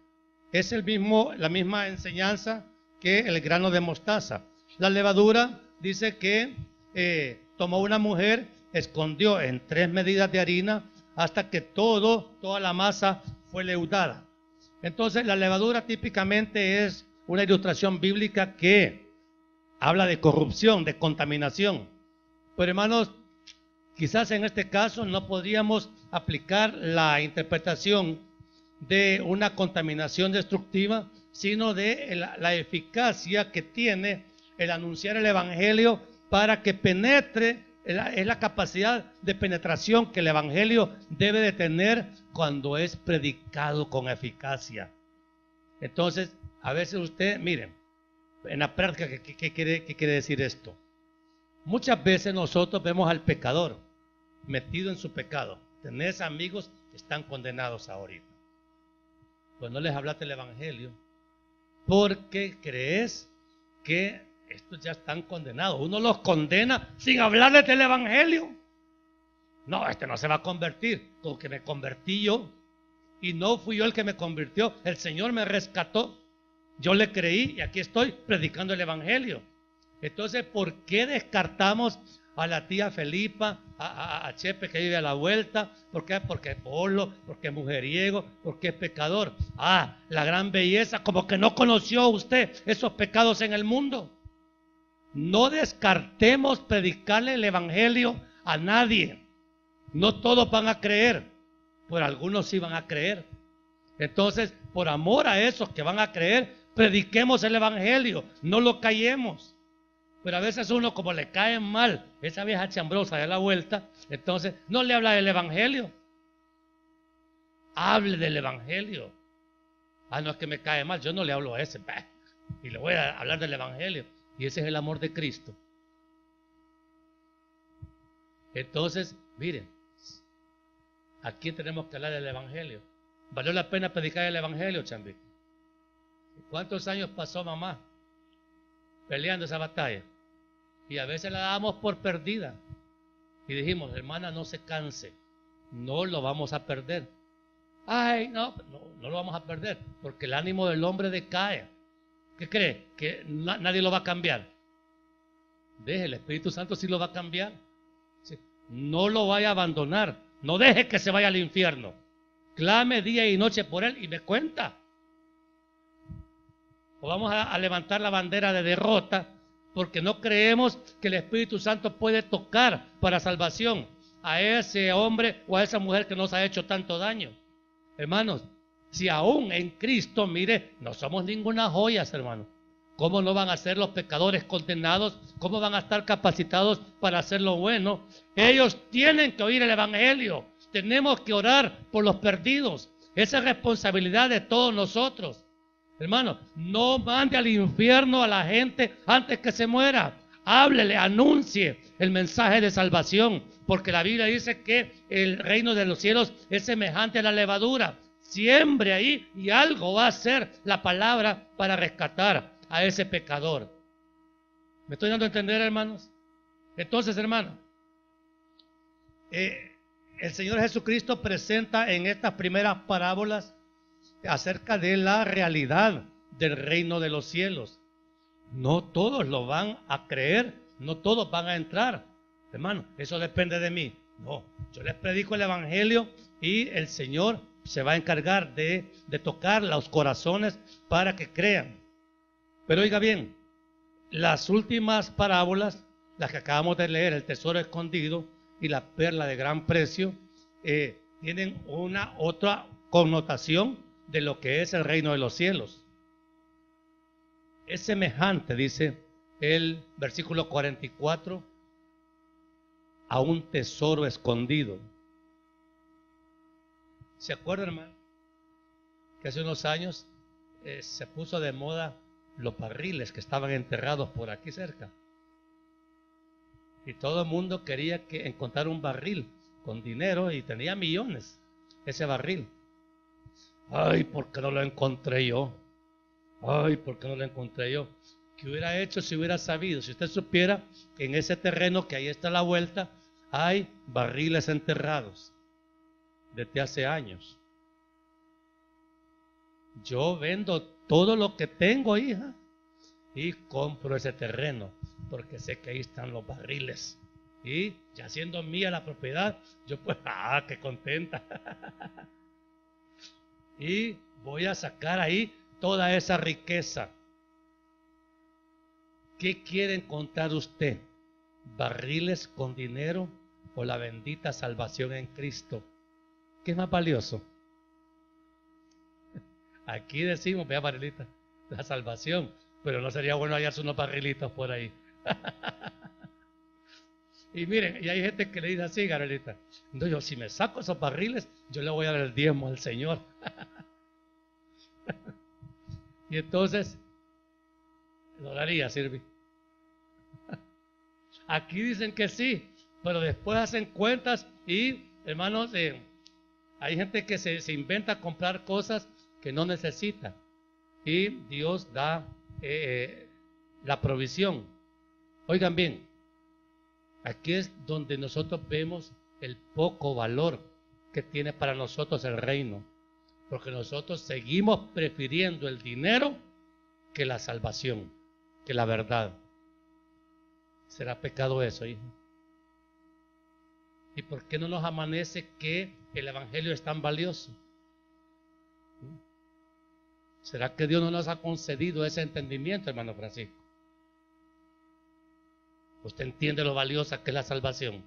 Es la misma enseñanza que el grano de mostaza. La levadura dice que tomó una mujer, escondió en 3 medidas de harina hasta que toda la masa fue leudada. Entonces la levadura típicamente es una ilustración bíblica que habla de corrupción, de contaminación. Pero hermanos, quizás en este caso no podríamos aplicar la interpretación de una contaminación destructiva, sino de la eficacia que tiene el anunciar el evangelio para que penetre. Es la capacidad de penetración que el evangelio debe de tener cuando es predicado con eficacia. Entonces, a veces usted, miren, en la práctica, ¿qué quiere decir esto? Muchas veces nosotros vemos al pecador metido en su pecado. Tenés amigos que están condenados ahorita. Pues no les hablaste el evangelio porque crees que estos ya están condenados. Uno los condena sin hablarles del evangelio. No, este no se va a convertir. Como que me convertí yo. Y no fui yo el que me convirtió. El Señor me rescató. Yo le creí y aquí estoy predicando el evangelio. Entonces, ¿por qué descartamos a la tía Felipa, a Chepe que vive a la vuelta? ¿Por qué? Porque es polo, porque es mujeriego, porque es pecador. La gran belleza, como que no conoció usted esos pecados en el mundo. No descartemos predicarle el evangelio a nadie. No todos van a creer, pero algunos sí van a creer. Entonces, por amor a esos que van a creer, prediquemos el evangelio, no lo callemos. Pero a veces uno, como le cae mal esa vieja chambrosa de la vuelta, entonces no le habla del evangelio. Hable del evangelio. No es que me cae mal, yo no le hablo a ese, y le voy a hablar del evangelio. Y ese es el amor de Cristo. Entonces, miren, aquí tenemos que hablar del evangelio. ¿Valió la pena predicar el evangelio, Chambi? ¿Cuántos años pasó mamá peleando esa batalla? Y a veces la dábamos por perdida. Y dijimos, hermana, no se canse, no lo vamos a perder. No lo vamos a perder, porque el ánimo del hombre decae. ¿Qué cree? ¿Que nadie lo va a cambiar? Deje, el Espíritu Santo sí lo va a cambiar. Sí. No lo vaya a abandonar. No deje que se vaya al infierno. Clame día y noche por él y me cuenta. O vamos a levantar la bandera de derrota porque no creemos que el Espíritu Santo puede tocar para salvación a ese hombre o a esa mujer que nos ha hecho tanto daño. Hermanos, si aún en Cristo, mire, no somos ninguna joyas, hermano. ¿Cómo no van a ser los pecadores condenados? ¿Cómo van a estar capacitados para hacer lo bueno? Ellos tienen que oír el evangelio. Tenemos que orar por los perdidos. Esa es responsabilidad de todos nosotros. Hermano, no mande al infierno a la gente antes que se muera. Háblele, anuncie el mensaje de salvación. Porque la Biblia dice que el reino de los cielos es semejante a la levadura. Siembre ahí y algo va a hacer la palabra para rescatar a ese pecador. ¿Me estoy dando a entender, hermanos? Entonces, hermano, el Señor Jesucristo presenta en estas primeras parábolas acerca de la realidad del reino de los cielos. No todos lo van a creer, no todos van a entrar. Hermano, eso depende de mí. No, yo les predico el evangelio y el Señor se va a encargar de tocar los corazones para que crean. Pero oiga bien, las últimas parábolas, las que acabamos de leer, el tesoro escondido y la perla de gran precio, tienen una otra connotación de lo que es el reino de los cielos. Es semejante, dice el versículo 44, a un tesoro escondido. ¿Se acuerdan, hermano? Que hace unos años se puso de moda los barriles que estaban enterrados por aquí cerca. Y todo el mundo quería encontrar un barril con dinero y tenía millones ese barril. Ay, ¿por qué no lo encontré yo? Ay, ¿por qué no lo encontré yo? ¿Qué hubiera hecho si hubiera sabido? Si usted supiera que en ese terreno que ahí está a la vuelta hay barriles enterrados desde hace años. Yo vendo todo lo que tengo, hija, y compro ese terreno porque sé que ahí están los barriles. Y ya siendo mía la propiedad, yo pues, qué contenta. Y voy a sacar ahí toda esa riqueza. ¿Qué quiere encontrar usted? ¿Barriles con dinero o la bendita salvación en Cristo? ¿Qué es más valioso? Aquí decimos, vea barrilita, la salvación, pero no sería bueno hallarse unos barrilitos por ahí. Y miren, y hay gente que le dice así, Gabrielita, no, yo si me saco esos barriles, yo le voy a dar el diezmo al Señor. Y entonces, lo daría, Sirvi. Aquí dicen que sí, pero después hacen cuentas y, hermanos, hay gente que se inventa comprar cosas que no necesita. Y Dios da la provisión. Oigan bien, aquí es donde nosotros vemos el poco valor que tiene para nosotros el reino. Porque nosotros seguimos prefiriendo el dinero que la salvación, que la verdad. ¿Será pecado eso, hijo? ¿Y por qué no nos amanece que el evangelio es tan valioso? ¿Será que Dios no nos ha concedido ese entendimiento, hermano Francisco? Usted entiende lo valiosa que es la salvación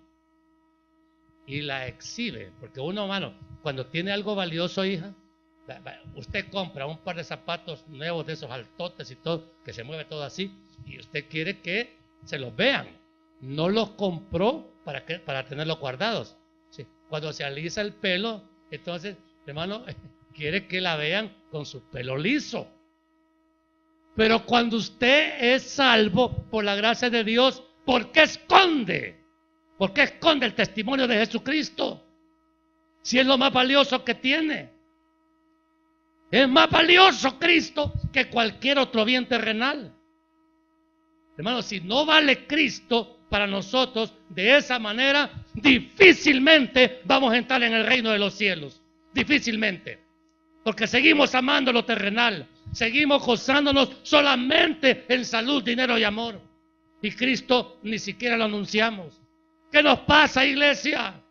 y la exhibe, porque uno, hermano, cuando tiene algo valioso, hija, usted compra un par de zapatos nuevos de esos altotes y todo, que se mueve todo así, y usted quiere que se los vean. No los compró para tenerlos guardados. Sí. Cuando se alisa el pelo, entonces, hermano, quiere que la vean con su pelo liso. Pero cuando usted es salvo por la gracia de Dios, ¿por qué esconde? ¿Por qué esconde el testimonio de Jesucristo? Si es lo más valioso que tiene. Es más valioso Cristo que cualquier otro bien terrenal. Hermano, si no vale Cristo para nosotros de esa manera, difícilmente vamos a entrar en el reino de los cielos. Difícilmente. Porque seguimos amando lo terrenal. Seguimos gozándonos solamente en salud, dinero y amor. Y Cristo ni siquiera lo anunciamos. ¿Qué nos pasa, iglesia?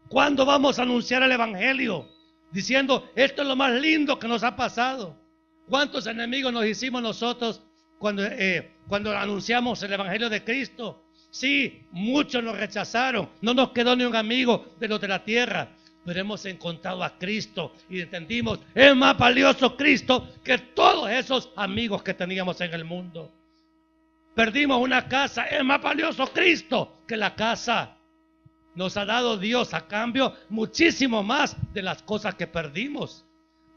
¿Cuándo vamos a anunciar el evangelio? Diciendo, esto es lo más lindo que nos ha pasado. ¿Cuántos enemigos nos hicimos nosotros cuando anunciamos el evangelio de Cristo? Sí, muchos nos rechazaron. No nos quedó ni un amigo de los de la tierra. Pero hemos encontrado a Cristo y entendimos, es más valioso Cristo que todos esos amigos que teníamos en el mundo. Perdimos una casa, es más valioso Cristo que la casa. Nos ha dado Dios a cambio muchísimo más de las cosas que perdimos.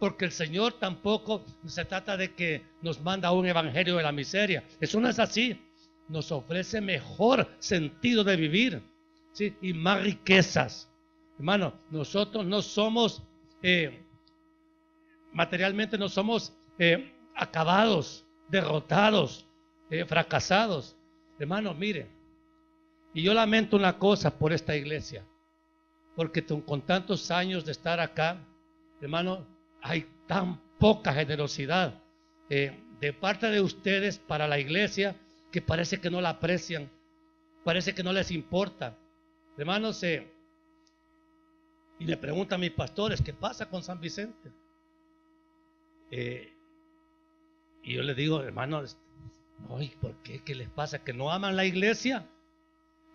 Porque el Señor tampoco se trata de que nos manda un evangelio de la miseria. Eso no es así. Nos ofrece mejor sentido de vivir, ¿sí? Y más riquezas. Hermano, nosotros no somos, materialmente no somos acabados, derrotados, fracasados. Hermano, mire, y yo lamento una cosa por esta iglesia, porque con tantos años de estar acá, hermano, hay tan poca generosidad de parte de ustedes para la iglesia que parece que no la aprecian, parece que no les importa. Hermanos, Y me preguntan mis pastores, ¿qué pasa con San Vicente? Y yo les digo, hermanos, ay, ¿por qué? ¿Qué les pasa? ¿Que no aman la iglesia?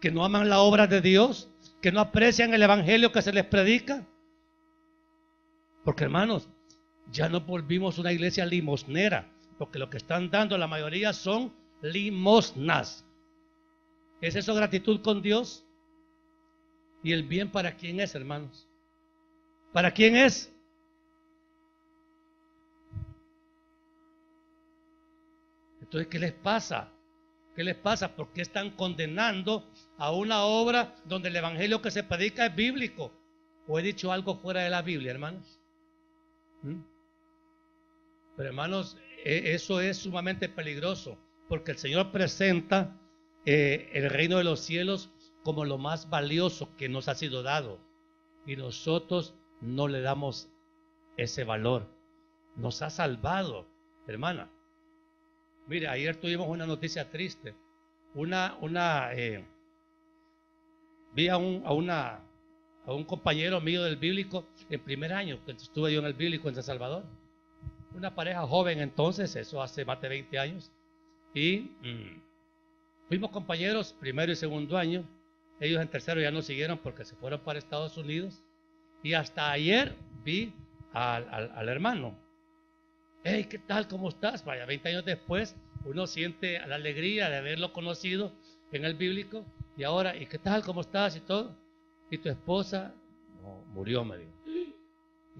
¿Que no aman la obra de Dios? ¿Que no aprecian el evangelio que se les predica? Porque, hermanos, ya no volvimos una iglesia limosnera, porque lo que están dando la mayoría son limosnas. ¿Es eso gratitud con Dios? ¿Y el bien para quién es, hermanos? ¿Para quién es? Entonces, ¿qué les pasa? ¿Qué les pasa? ¿Por qué están condenando a una obra donde el evangelio que se predica es bíblico? ¿O he dicho algo fuera de la Biblia, hermanos? Pero, hermanos, eso es sumamente peligroso, porque el Señor presenta el reino de los cielos como lo más valioso que nos ha sido dado, y nosotros no le damos ese valor. Nos ha salvado, hermana. Mire, ayer tuvimos una noticia triste. Vi a un compañero mío del bíblico en primer año, que estuve yo en el bíblico en San Salvador. Una pareja joven entonces, eso hace más de 20 años. Y fuimos compañeros primero y segundo año. Ellos en tercero ya no siguieron porque se fueron para Estados Unidos. Y hasta ayer vi al hermano. Hey, ¿qué tal? ¿Cómo estás? Vaya, 20 años después, uno siente la alegría de haberlo conocido en el bíblico. Y ahora, ¿y qué tal? ¿Cómo estás? Y todo. Y tu esposa, no, murió, me dijo. Y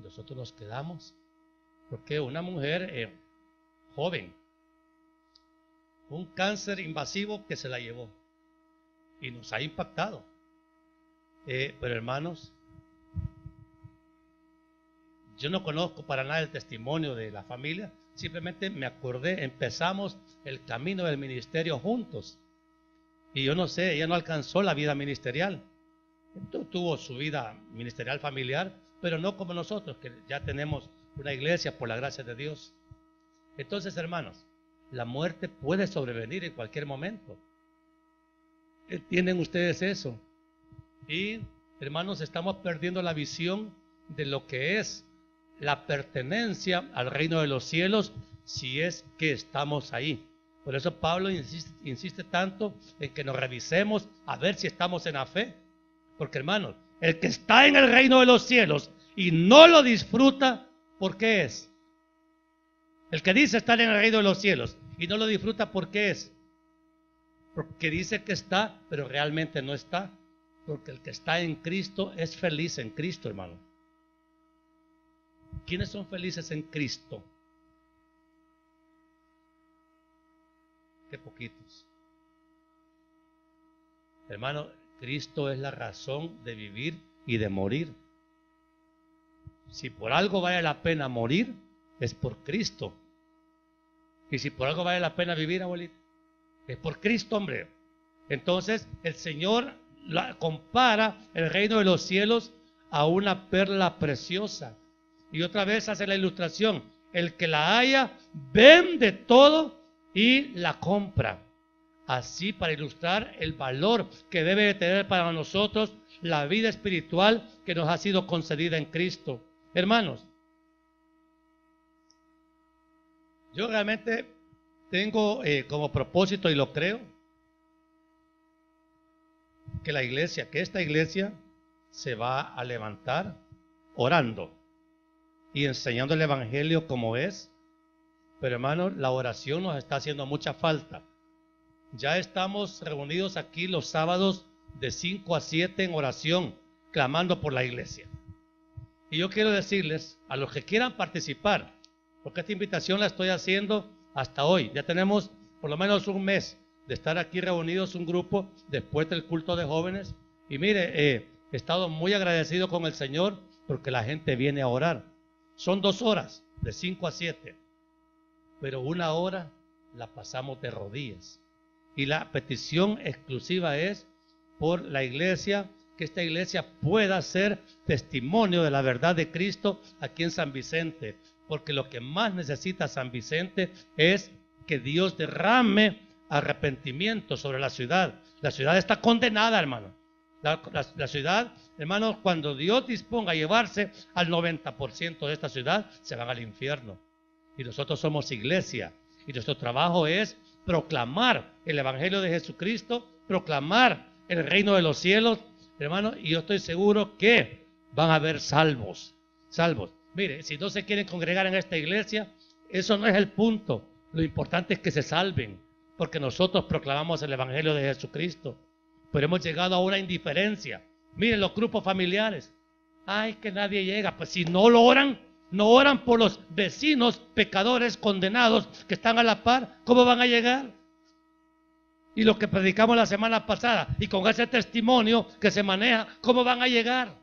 nosotros nos quedamos. Porque una mujer joven, un cáncer invasivo que se la llevó. Y nos ha impactado. Pero hermanos, yo no conozco para nada el testimonio de la familia, simplemente me acordé, empezamos el camino del ministerio juntos. Y yo no sé, ella no alcanzó la vida ministerial. Tuvo su vida ministerial familiar, pero no como nosotros, que ya tenemos una iglesia por la gracia de Dios. Entonces, hermanos, la muerte puede sobrevenir en cualquier momento. ¿Entienden ustedes eso? Y, hermanos, estamos perdiendo la visión de lo que es la pertenencia al reino de los cielos, si es que estamos ahí. Por eso Pablo insiste tanto en que nos revisemos a ver si estamos en la fe. Porque, hermanos, el que está en el reino de los cielos y no lo disfruta, ¿por qué es? El que dice estar en el reino de los cielos y no lo disfruta, ¿por qué es? Porque dice que está, pero realmente no está. Porque el que está en Cristo es feliz en Cristo, hermano. ¿Quiénes son felices en Cristo? Qué poquitos. Hermano, Cristo es la razón de vivir y de morir. Si por algo vale la pena morir, es por Cristo. Y si por algo vale la pena vivir, abuelita, es por Cristo, hombre. Entonces, el Señor compara el reino de los cielos a una perla preciosa. Y otra vez hace la ilustración. El que la haya, vende todo y la compra. Así, para ilustrar el valor que debe de tener para nosotros la vida espiritual que nos ha sido concedida en Cristo. Hermanos, yo realmente tengo como propósito, y lo creo, que esta iglesia se va a levantar orando y enseñando el evangelio como es. Pero, hermanos, la oración nos está haciendo mucha falta. Ya estamos reunidos aquí los sábados de 5 a 7 en oración, clamando por la iglesia. Y yo quiero decirles a los que quieran participar, porque esta invitación la estoy haciendo hasta hoy. Ya tenemos por lo menos un mes de estar aquí reunidos, un grupo, después del culto de jóvenes. Y mire, he estado muy agradecido con el Señor porque la gente viene a orar. Son 2 horas, de 5 a 7. Pero 1 hora la pasamos de rodillas. Y la petición exclusiva es por la iglesia, que esta iglesia pueda ser testimonio de la verdad de Cristo aquí en San Vicente. Porque lo que más necesita San Vicente es que Dios derrame arrepentimiento sobre la ciudad. La ciudad está condenada, hermano. La ciudad, hermanos, cuando Dios disponga a llevarse al 90% de esta ciudad, se van al infierno. Y nosotros somos iglesia. Y nuestro trabajo es proclamar el Evangelio de Jesucristo, proclamar el reino de los cielos, hermanos. Y yo estoy seguro que van a haber salvos. Mire, si no se quieren congregar en esta iglesia, eso no es el punto. Lo importante es que se salven, porque nosotros proclamamos el Evangelio de Jesucristo. Pero hemos llegado a una indiferencia. Miren los grupos familiares. Ay, que nadie llega. Pues si no lo oran, no oran por los vecinos pecadores condenados que están a la par, ¿cómo van a llegar? Y lo que predicamos la semana pasada, y con ese testimonio que se maneja, ¿cómo van a llegar?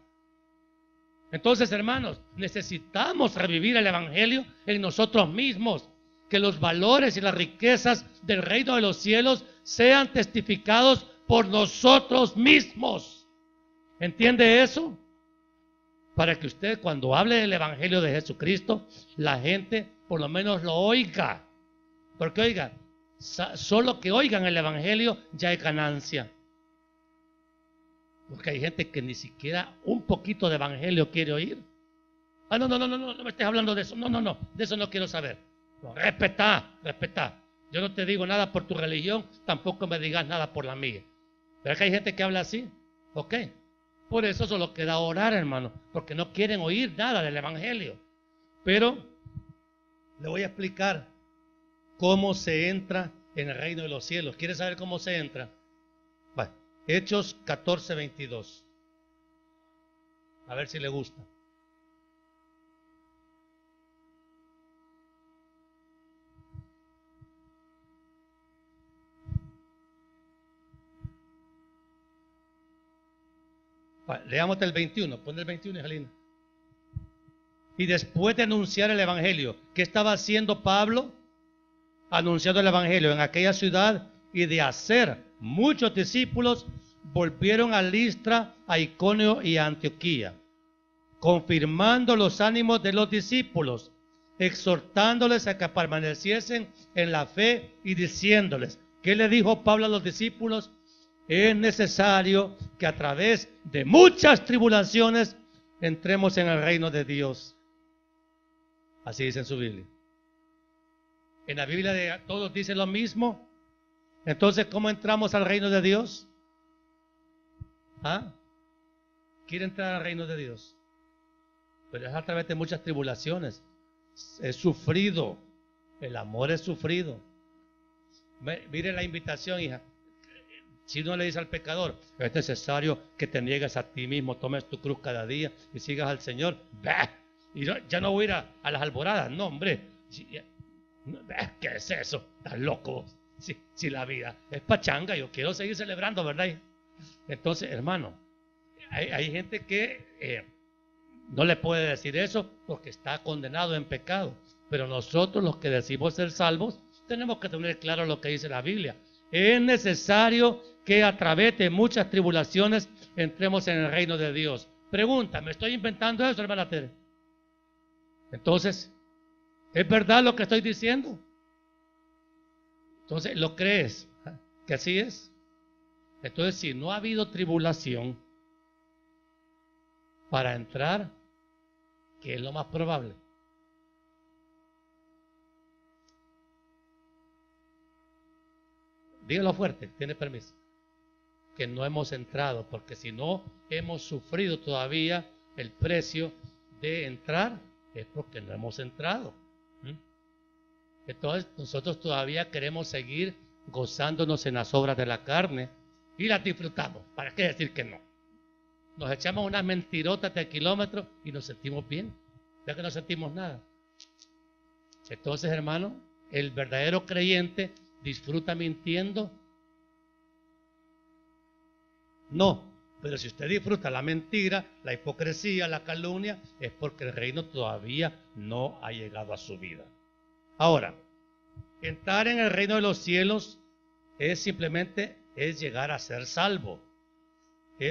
Entonces, hermanos, necesitamos revivir el Evangelio en nosotros mismos. Que los valores y las riquezas del reino de los cielos sean testificados por nosotros mismos. ¿Entiende eso? Para que usted, cuando hable del Evangelio de Jesucristo, la gente por lo menos lo oiga. Porque oiga, solo que oigan el Evangelio ya es ganancia. Porque hay gente que ni siquiera un poquito de Evangelio quiere oír. Ah, no me estés hablando de eso. No, de eso no quiero saber. No, respetá. Yo no te digo nada por tu religión, tampoco me digas nada por la mía. ¿Verdad que hay gente que habla así? Ok. Por eso solo queda orar, hermano, porque no quieren oír nada del Evangelio. Pero le voy a explicar cómo se entra en el reino de los cielos. ¿Quiere saber cómo se entra? Bueno, Hechos 14:22. A ver si le gusta. Leamos el 21, pon el 21, Jalina. Y después de anunciar el Evangelio, ¿qué estaba haciendo Pablo? Anunciando el Evangelio en aquella ciudad y de hacer muchos discípulos, volvieron a Listra, a Iconio y a Antioquía, confirmando los ánimos de los discípulos, exhortándoles a que permaneciesen en la fe y diciéndoles, ¿qué le dijo Pablo a los discípulos? Es necesario que a través de muchas tribulaciones entremos en el reino de Dios. Así dice en su Biblia. En la Biblia de todos dice lo mismo. Entonces, ¿cómo entramos al reino de Dios? ¿Ah? ¿Quiere entrar al reino de Dios? Pero es a través de muchas tribulaciones. Es sufrido. El amor es sufrido. Mire la invitación, hija. Si uno le dice al pecador, es necesario que te niegues a ti mismo, tomes tu cruz cada día y sigas al Señor. ¡Bah! Y ya no voy a ir a las alboradas. No, hombre. ¿Qué es eso? Estás loco. Si la vida es pachanga, yo quiero seguir celebrando, ¿verdad? Entonces, hermano, hay gente que no le puede decir eso porque está condenado en pecado. Pero nosotros, los que decimos ser salvos, tenemos que tener claro lo que dice la Biblia. Es necesario que a través de muchas tribulaciones entremos en el reino de Dios. Pregunta, ¿me estoy inventando eso, hermana Tere? Entonces, ¿es verdad lo que estoy diciendo? Entonces, ¿lo crees? ¿Que así es? Entonces, si no ha habido tribulación para entrar, ¿qué es lo más probable? Dígalo fuerte, tiene permiso. Que no hemos entrado, porque si no hemos sufrido todavía el precio de entrar, es porque no hemos entrado. Entonces nosotros todavía queremos seguir gozándonos en las obras de la carne y las disfrutamos. ¿Para qué decir que no? Nos echamos unas mentirotas de kilómetros y nos sentimos bien, ya que no sentimos nada. Entonces, hermano, el verdadero creyente disfruta mintiendo. No, pero si usted disfruta la mentira, la hipocresía, la calumnia, es porque el reino todavía no ha llegado a su vida. Ahora, entrar en el reino de los cielos es simplemente llegar a ser salvo,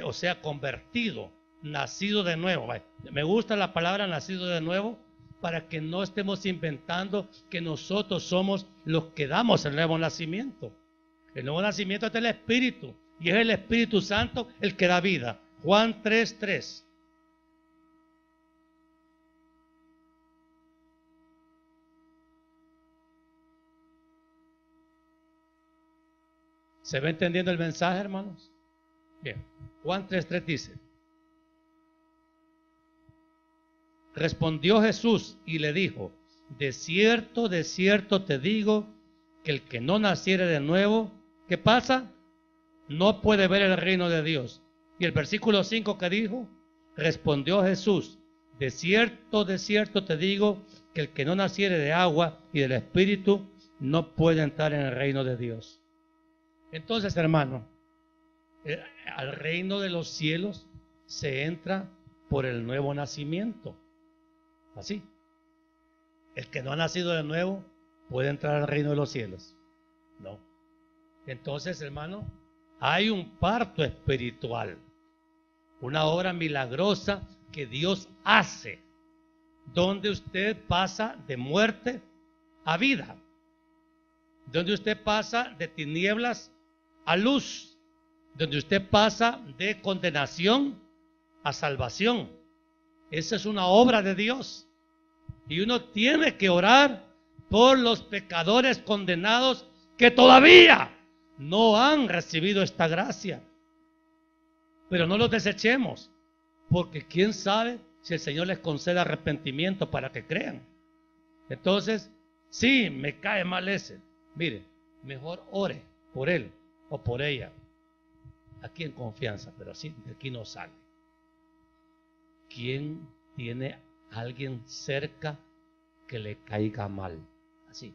o sea, convertido, nacido de nuevo. Me gusta la palabra nacido de nuevo para que no estemos inventando que nosotros somos los que damos el nuevo nacimiento. El nuevo nacimiento es del Espíritu. y es el Espíritu Santo el que da vida. Juan 3:3. ¿Se va entendiendo el mensaje, hermanos? Bien, Juan 3:3 dice: respondió Jesús y le dijo: de cierto te digo, que el que no naciere de nuevo, ¿qué pasa? No puede ver el reino de Dios. Y el versículo 5 que dijo: respondió Jesús: de cierto te digo, que el que no naciere de agua y del Espíritu, no puede entrar en el reino de Dios. Entonces, hermano, al reino de los cielos se entra por el nuevo nacimiento. Así. El que no ha nacido de nuevo puede entrar al reino de los cielos. No. Entonces, hermano, hay un parto espiritual, una obra milagrosa que Dios hace, donde usted pasa de muerte a vida, donde usted pasa de tinieblas a luz, donde usted pasa de condenación a salvación. Esa es una obra de Dios. Y uno tiene que orar por los pecadores condenados que todavía no han recibido esta gracia. Pero no los desechemos, porque quién sabe si el Señor les concede arrepentimiento para que crean. Entonces, sí, me cae mal ese. Mire, mejor ore por él o por ella, aquí en confianza, pero así de aquí no sale. ¿Quién tiene a alguien cerca que le caiga mal? Así,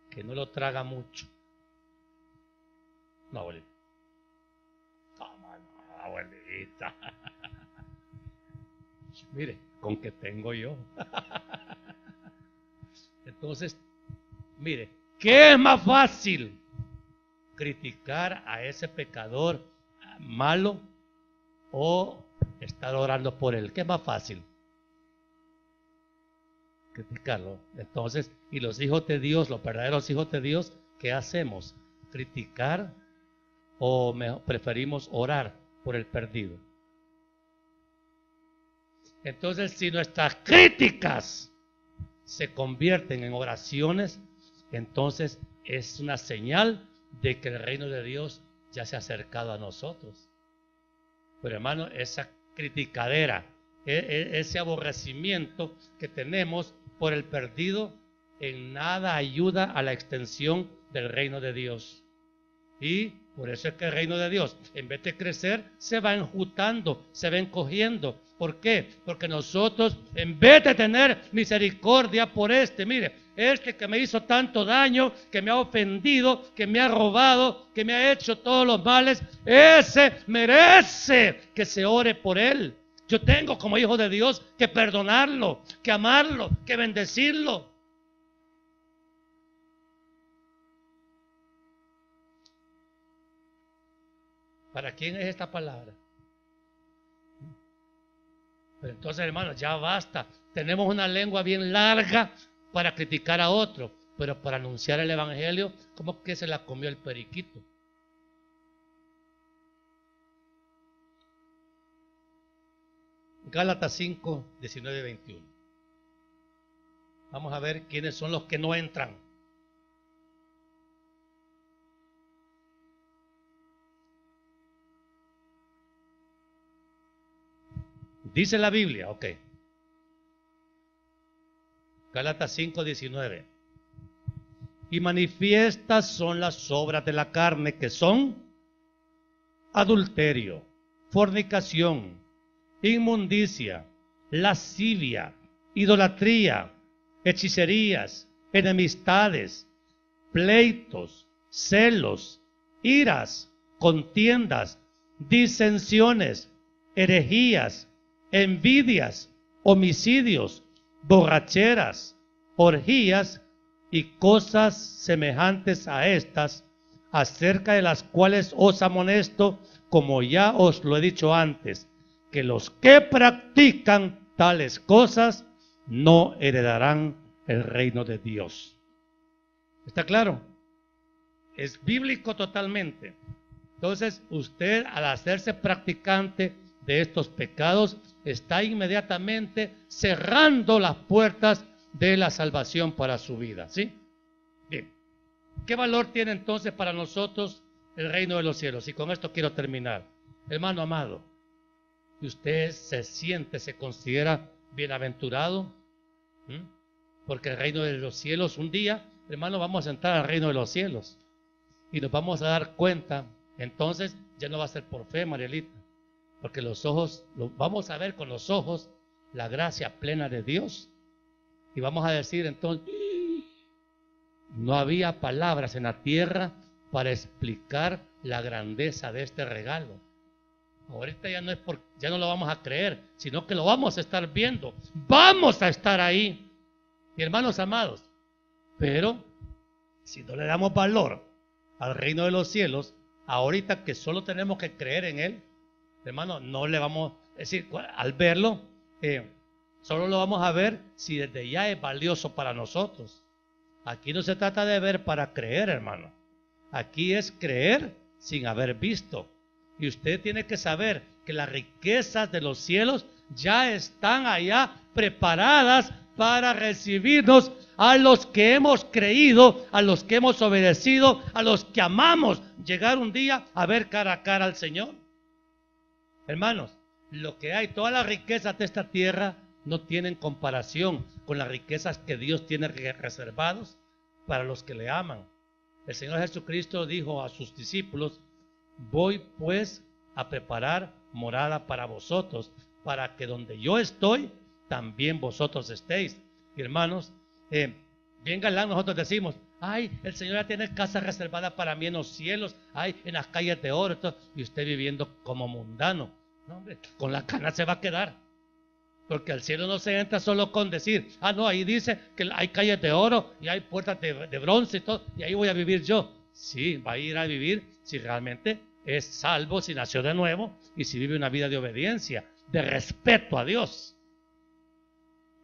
que no lo traga mucho. No, abuelita. Toma, no, abuelita. Mire, con que tengo yo. Entonces, mire, ¿qué es más fácil? Criticar a ese pecador malo o estar orando por él. ¿Qué es más fácil? Criticarlo. Entonces, y los hijos de Dios, los verdaderos hijos de Dios, ¿qué hacemos? ¿Criticar o preferimos orar por el perdido? Entonces, si nuestras críticas se convierten en oraciones, entonces es una señal de que el reino de Dios ya se ha acercado a nosotros. Pero hermano, esa criticadera, ese aborrecimiento que tenemos por el perdido, en nada ayuda a la extensión del reino de Dios. Y por eso es que el reino de Dios, en vez de crecer, se va enjuntando, se va encogiendo. ¿Por qué? Porque nosotros, en vez de tener misericordia por mire, este que me hizo tanto daño, que me ha ofendido, que me ha robado, que me ha hecho todos los males, ese merece que se ore por él. Yo tengo como hijo de Dios que perdonarlo, que amarlo, que bendecirlo. ¿Para quién es esta palabra? Pero entonces, hermanos, ya basta. Tenemos una lengua bien larga para criticar a otro, pero para anunciar el evangelio, ¿cómo que se la comió el periquito? Gálatas 5, 19, 21. Vamos a ver quiénes son los que no entran. Dice la Biblia, ok. Gálatas 5, 19. Y manifiestas son las obras de la carne, que son adulterio, fornicación, inmundicia, lascivia, idolatría, hechicerías, enemistades, pleitos, celos, iras, contiendas, disensiones, herejías, envidias, homicidios, borracheras, orgías y cosas semejantes a estas, acerca de las cuales os amonesto, como ya os lo he dicho antes, que los que practican tales cosas no heredarán el reino de Dios. ¿Está claro? Es bíblico totalmente. Entonces, usted al hacerse practicante de estos pecados, está inmediatamente cerrando las puertas de la salvación para su vida, ¿sí? Bien, ¿qué valor tiene entonces para nosotros el reino de los cielos? Y con esto quiero terminar. Hermano amado, ¿usted se siente, se considera bienaventurado? Porque el reino de los cielos, un día, hermano, vamos a entrar al reino de los cielos y nos vamos a dar cuenta. Entonces ya no va a ser por fe, Marielita, porque los ojos, vamos a ver con los ojos la gracia plena de Dios. Y vamos a decir entonces, no había palabras en la tierra para explicar la grandeza de este regalo. Ahorita ya no es ya no lo vamos a creer, sino que lo vamos a estar viendo. Vamos a estar ahí. Y hermanos amados, pero si no le damos valor al reino de los cielos, ahorita que solo tenemos que creer en Él, hermano, no le vamos a decir, al verlo, solo lo vamos a ver si desde ya es valioso para nosotros. Aquí no se trata de ver para creer, hermano. Aquí es creer sin haber visto. Y usted tiene que saber que las riquezas de los cielos ya están allá preparadas para recibirnos a los que hemos creído, a los que hemos obedecido, a los que amamos llegar un día a ver cara a cara al Señor. Hermanos, lo que hay, todas las riquezas de esta tierra no tienen comparación con las riquezas que Dios tiene reservados para los que le aman. El Señor Jesucristo dijo a sus discípulos: voy pues a preparar morada para vosotros, para que donde yo estoy, también vosotros estéis. Y hermanos, bien galán nosotros decimos: ay, el Señor ya tiene casa reservada para mí en los cielos, ay, en las calles de oro, y usted viviendo como mundano. No, hombre, con la cana se va a quedar. Porque al cielo no se entra solo con decir: ah, no, ahí dice que hay calles de oro y hay puertas de bronce y todo, y ahí voy a vivir yo. Sí, va a ir a vivir si realmente es salvo, si nació de nuevo y si vive una vida de obediencia, de respeto a Dios.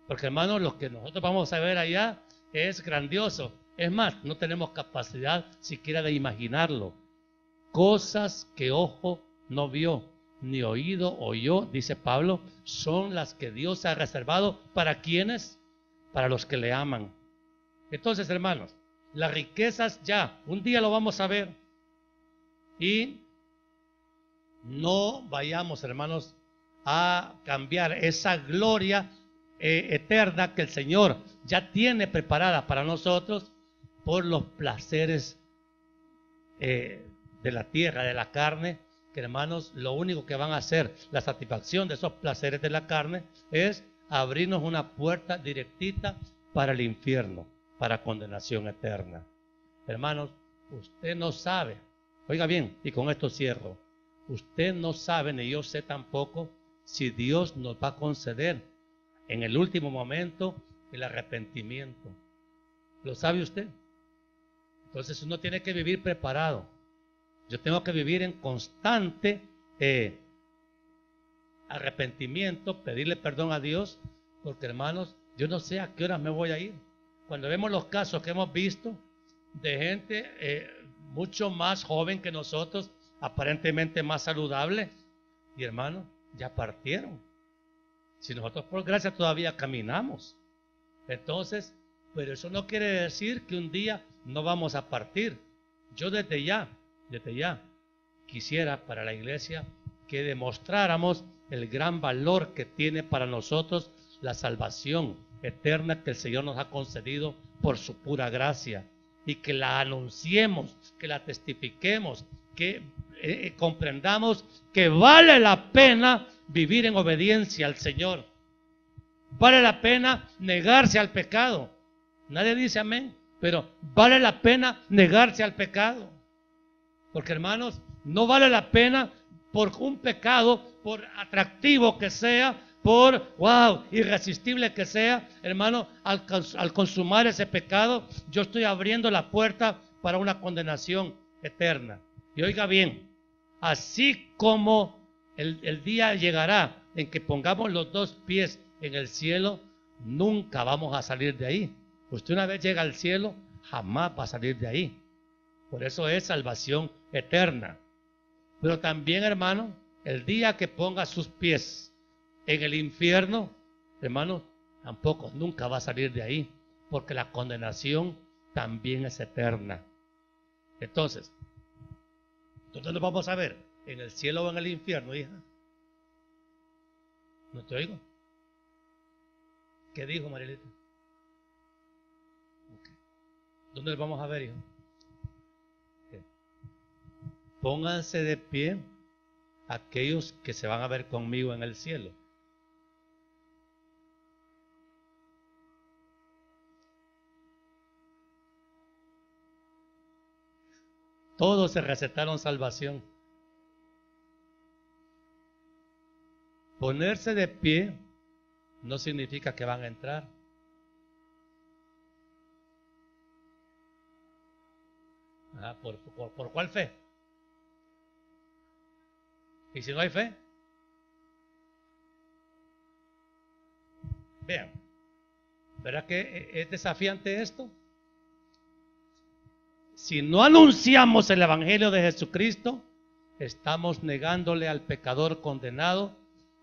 Porque hermanos, lo que nosotros vamos a ver allá es grandioso. Es más, no tenemos capacidad siquiera de imaginarlo. Cosas que ojo no vio, ni oído oyó, dice Pablo, son las que Dios ha reservado. ¿Para quiénes? Para los que le aman. Entonces, hermanos, las riquezas ya, un día lo vamos a ver. Y no vayamos, hermanos, a cambiar esa gloria eterna que el Señor ya tiene preparada para nosotros por los placeres de la tierra, de la carne, que hermanos, lo único que van a hacer, la satisfacción de esos placeres de la carne, es abrirnos una puerta directita para el infierno, para condenación eterna. Hermanos, usted no sabe, oiga bien, y con esto cierro, usted no sabe, ni yo sé tampoco, si Dios nos va a conceder en el último momento el arrepentimiento. ¿Lo sabe usted? Entonces uno tiene que vivir preparado. Yo tengo que vivir en constante arrepentimiento, pedirle perdón a Dios, porque hermanos, yo no sé a qué hora me voy a ir. Cuando vemos los casos que hemos visto de gente mucho más joven que nosotros, aparentemente más saludable, y hermanos, ya partieron. Si nosotros por gracia todavía caminamos. Entonces, pero eso no quiere decir que un día no vamos a partir. Yo desde ya quisiera para la iglesia que demostráramos el gran valor que tiene para nosotros la salvación eterna que el Señor nos ha concedido por su pura gracia, y que la anunciemos, que la testifiquemos, que comprendamos que vale la pena vivir en obediencia al Señor. Vale la pena negarse al pecado. Nadie dice amén, pero vale la pena negarse al pecado. Porque hermanos, no vale la pena por un pecado, por atractivo que sea, por irresistible que sea, hermano, al consumar ese pecado, yo estoy abriendo la puerta para una condenación eterna. Y oiga bien, así como el día llegará en que pongamos los dos pies en el cielo, nunca vamos a salir de ahí. Usted una vez llega al cielo, jamás va a salir de ahí. Por eso es salvación eterna. Pero también, hermano, el día que ponga sus pies en el infierno, hermano, tampoco, nunca va a salir de ahí, porque la condenación también es eterna. Entonces, ¿dónde nos vamos a ver? ¿En el cielo o en el infierno, hija? ¿No te oigo? ¿Qué dijo Marilita? Okay. ¿Dónde nos vamos a ver, hijo? Okay. Pónganse de pie aquellos que se van a ver conmigo en el cielo. Todos se recetaron salvación. Ponerse de pie no significa que van a entrar. ¿Por cuál fe? ¿Y si no hay fe? Vean, ¿verdad que es desafiante esto? Si no anunciamos el Evangelio de Jesucristo, estamos negándole al pecador condenado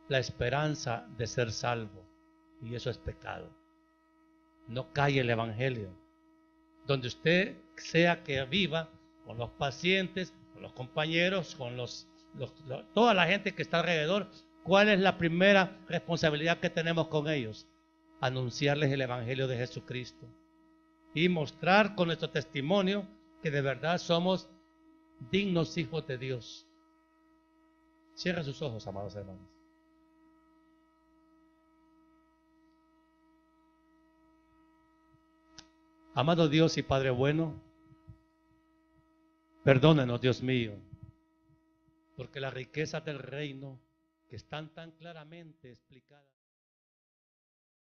la esperanza de ser salvo. Y eso es pecado. No calle el Evangelio. Donde usted sea que viva, con los pacientes, con los compañeros, con toda la gente que está alrededor, ¿cuál es la primera responsabilidad que tenemos con ellos? Anunciarles el Evangelio de Jesucristo y mostrar con nuestro testimonio que de verdad somos dignos hijos de Dios. Cierra sus ojos, amados hermanos. Amado Dios y Padre bueno, perdónenos, Dios mío, porque las riquezas del reino que están tan claramente explicadas